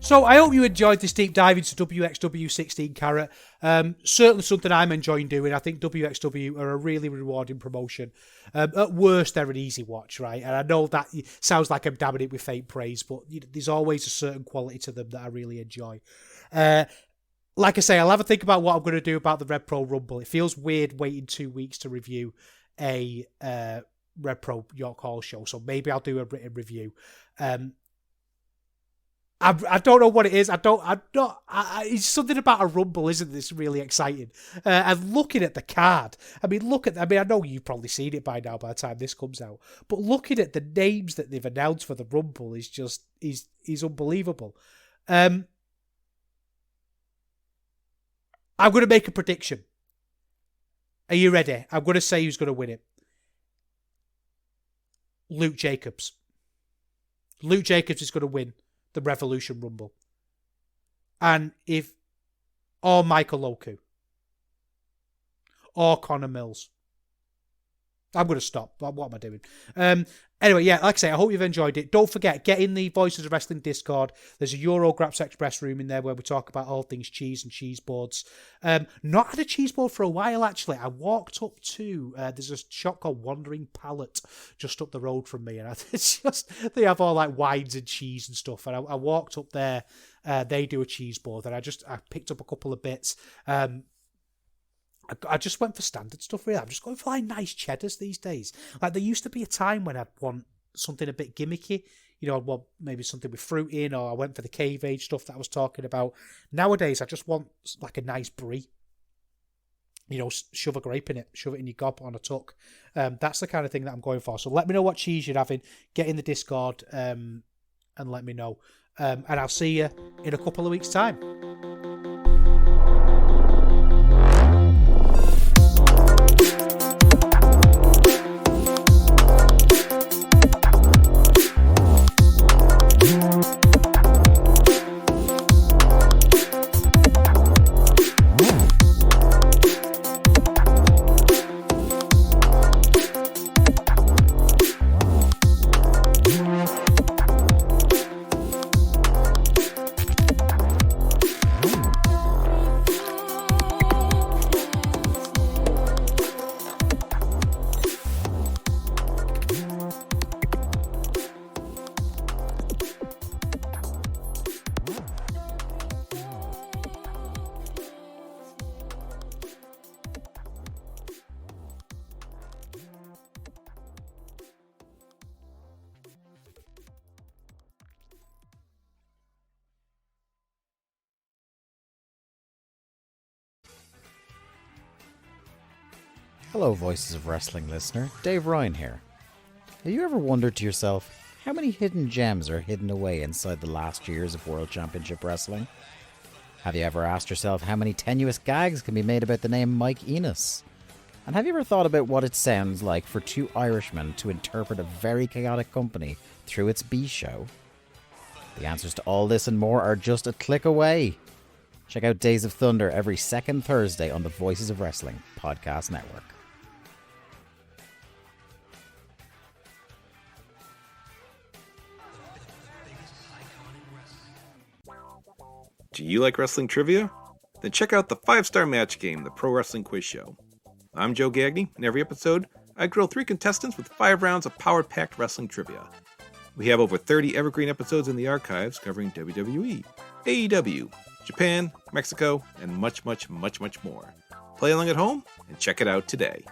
So I hope you enjoyed this deep dive into wXw 16 Carat. Certainly something I'm enjoying doing. I think wXw are a really rewarding promotion. At worst, they're an easy watch, right? And I know that sounds like I'm dabbing it with faint praise, but there's always a certain quality to them that I really enjoy. Like I say, I'll have a think about what I'm going to do about the Red Pro Rumble. It feels weird waiting 2 weeks to review a Red Pro York Hall show, so maybe I'll do a written review. I don't know what it is. It's something about a Rumble, isn't this really exciting? And looking at the card, I know you've probably seen it by now by the time this comes out, but looking at the names that they've announced for the Rumble is unbelievable. I'm going to make a prediction. Are you ready? I'm going to say who's going to win it. Luke Jacobs. Luke Jacobs is going to win the Revolution Rumble. Or Michael Oku. Or Connor Mills. I'm going to stop. What am I doing? Anyway, yeah, like I say, I hope you've enjoyed it. Don't forget, get in the Voices of Wrestling Discord. There's a Eurograps Express room in there where we talk about all things cheese and cheese boards. Not had a cheese board for a while, actually. I walked up to, there's a shop called Wandering Palette just up the road from me. And it's just, they have all like wines and cheese and stuff. And I walked up there. They do a cheese board. And I picked up a couple of bits. I just went for standard stuff, really. I'm just going for like nice cheddars these days. Like there used to be a time when I'd want something a bit gimmicky. I'd want maybe something with fruit in, or I went for the cave age stuff that I was talking about. Nowadays, I just want like a nice brie. shove a grape in it, shove it in your gob on a tuck. That's the kind of thing that I'm going for. So let me know what cheese you're having. Get in the Discord and let me know. And I'll see you in a couple of weeks' time. Hello, Voices of Wrestling listener. Dave Ryan here. Have you ever wondered to yourself how many hidden gems are hidden away inside the last years of World Championship Wrestling? Have you ever asked yourself how many tenuous gags can be made about the name Mike Enos? And have you ever thought about what it sounds like for two Irishmen to interpret a very chaotic company through its B-show? The answers to all this and more are just a click away. Check out Days of Thunder every second Thursday on the Voices of Wrestling podcast network. Do you like wrestling trivia? Then check out the 5-Star Match Game, the Pro Wrestling Quiz Show. I'm Joe Gagney, and every episode, I grill 3 contestants with 5 rounds of power-packed wrestling trivia. We have over 30 evergreen episodes in the archives covering WWE, AEW, Japan, Mexico, and much, much, much, much more. Play along at home and check it out today.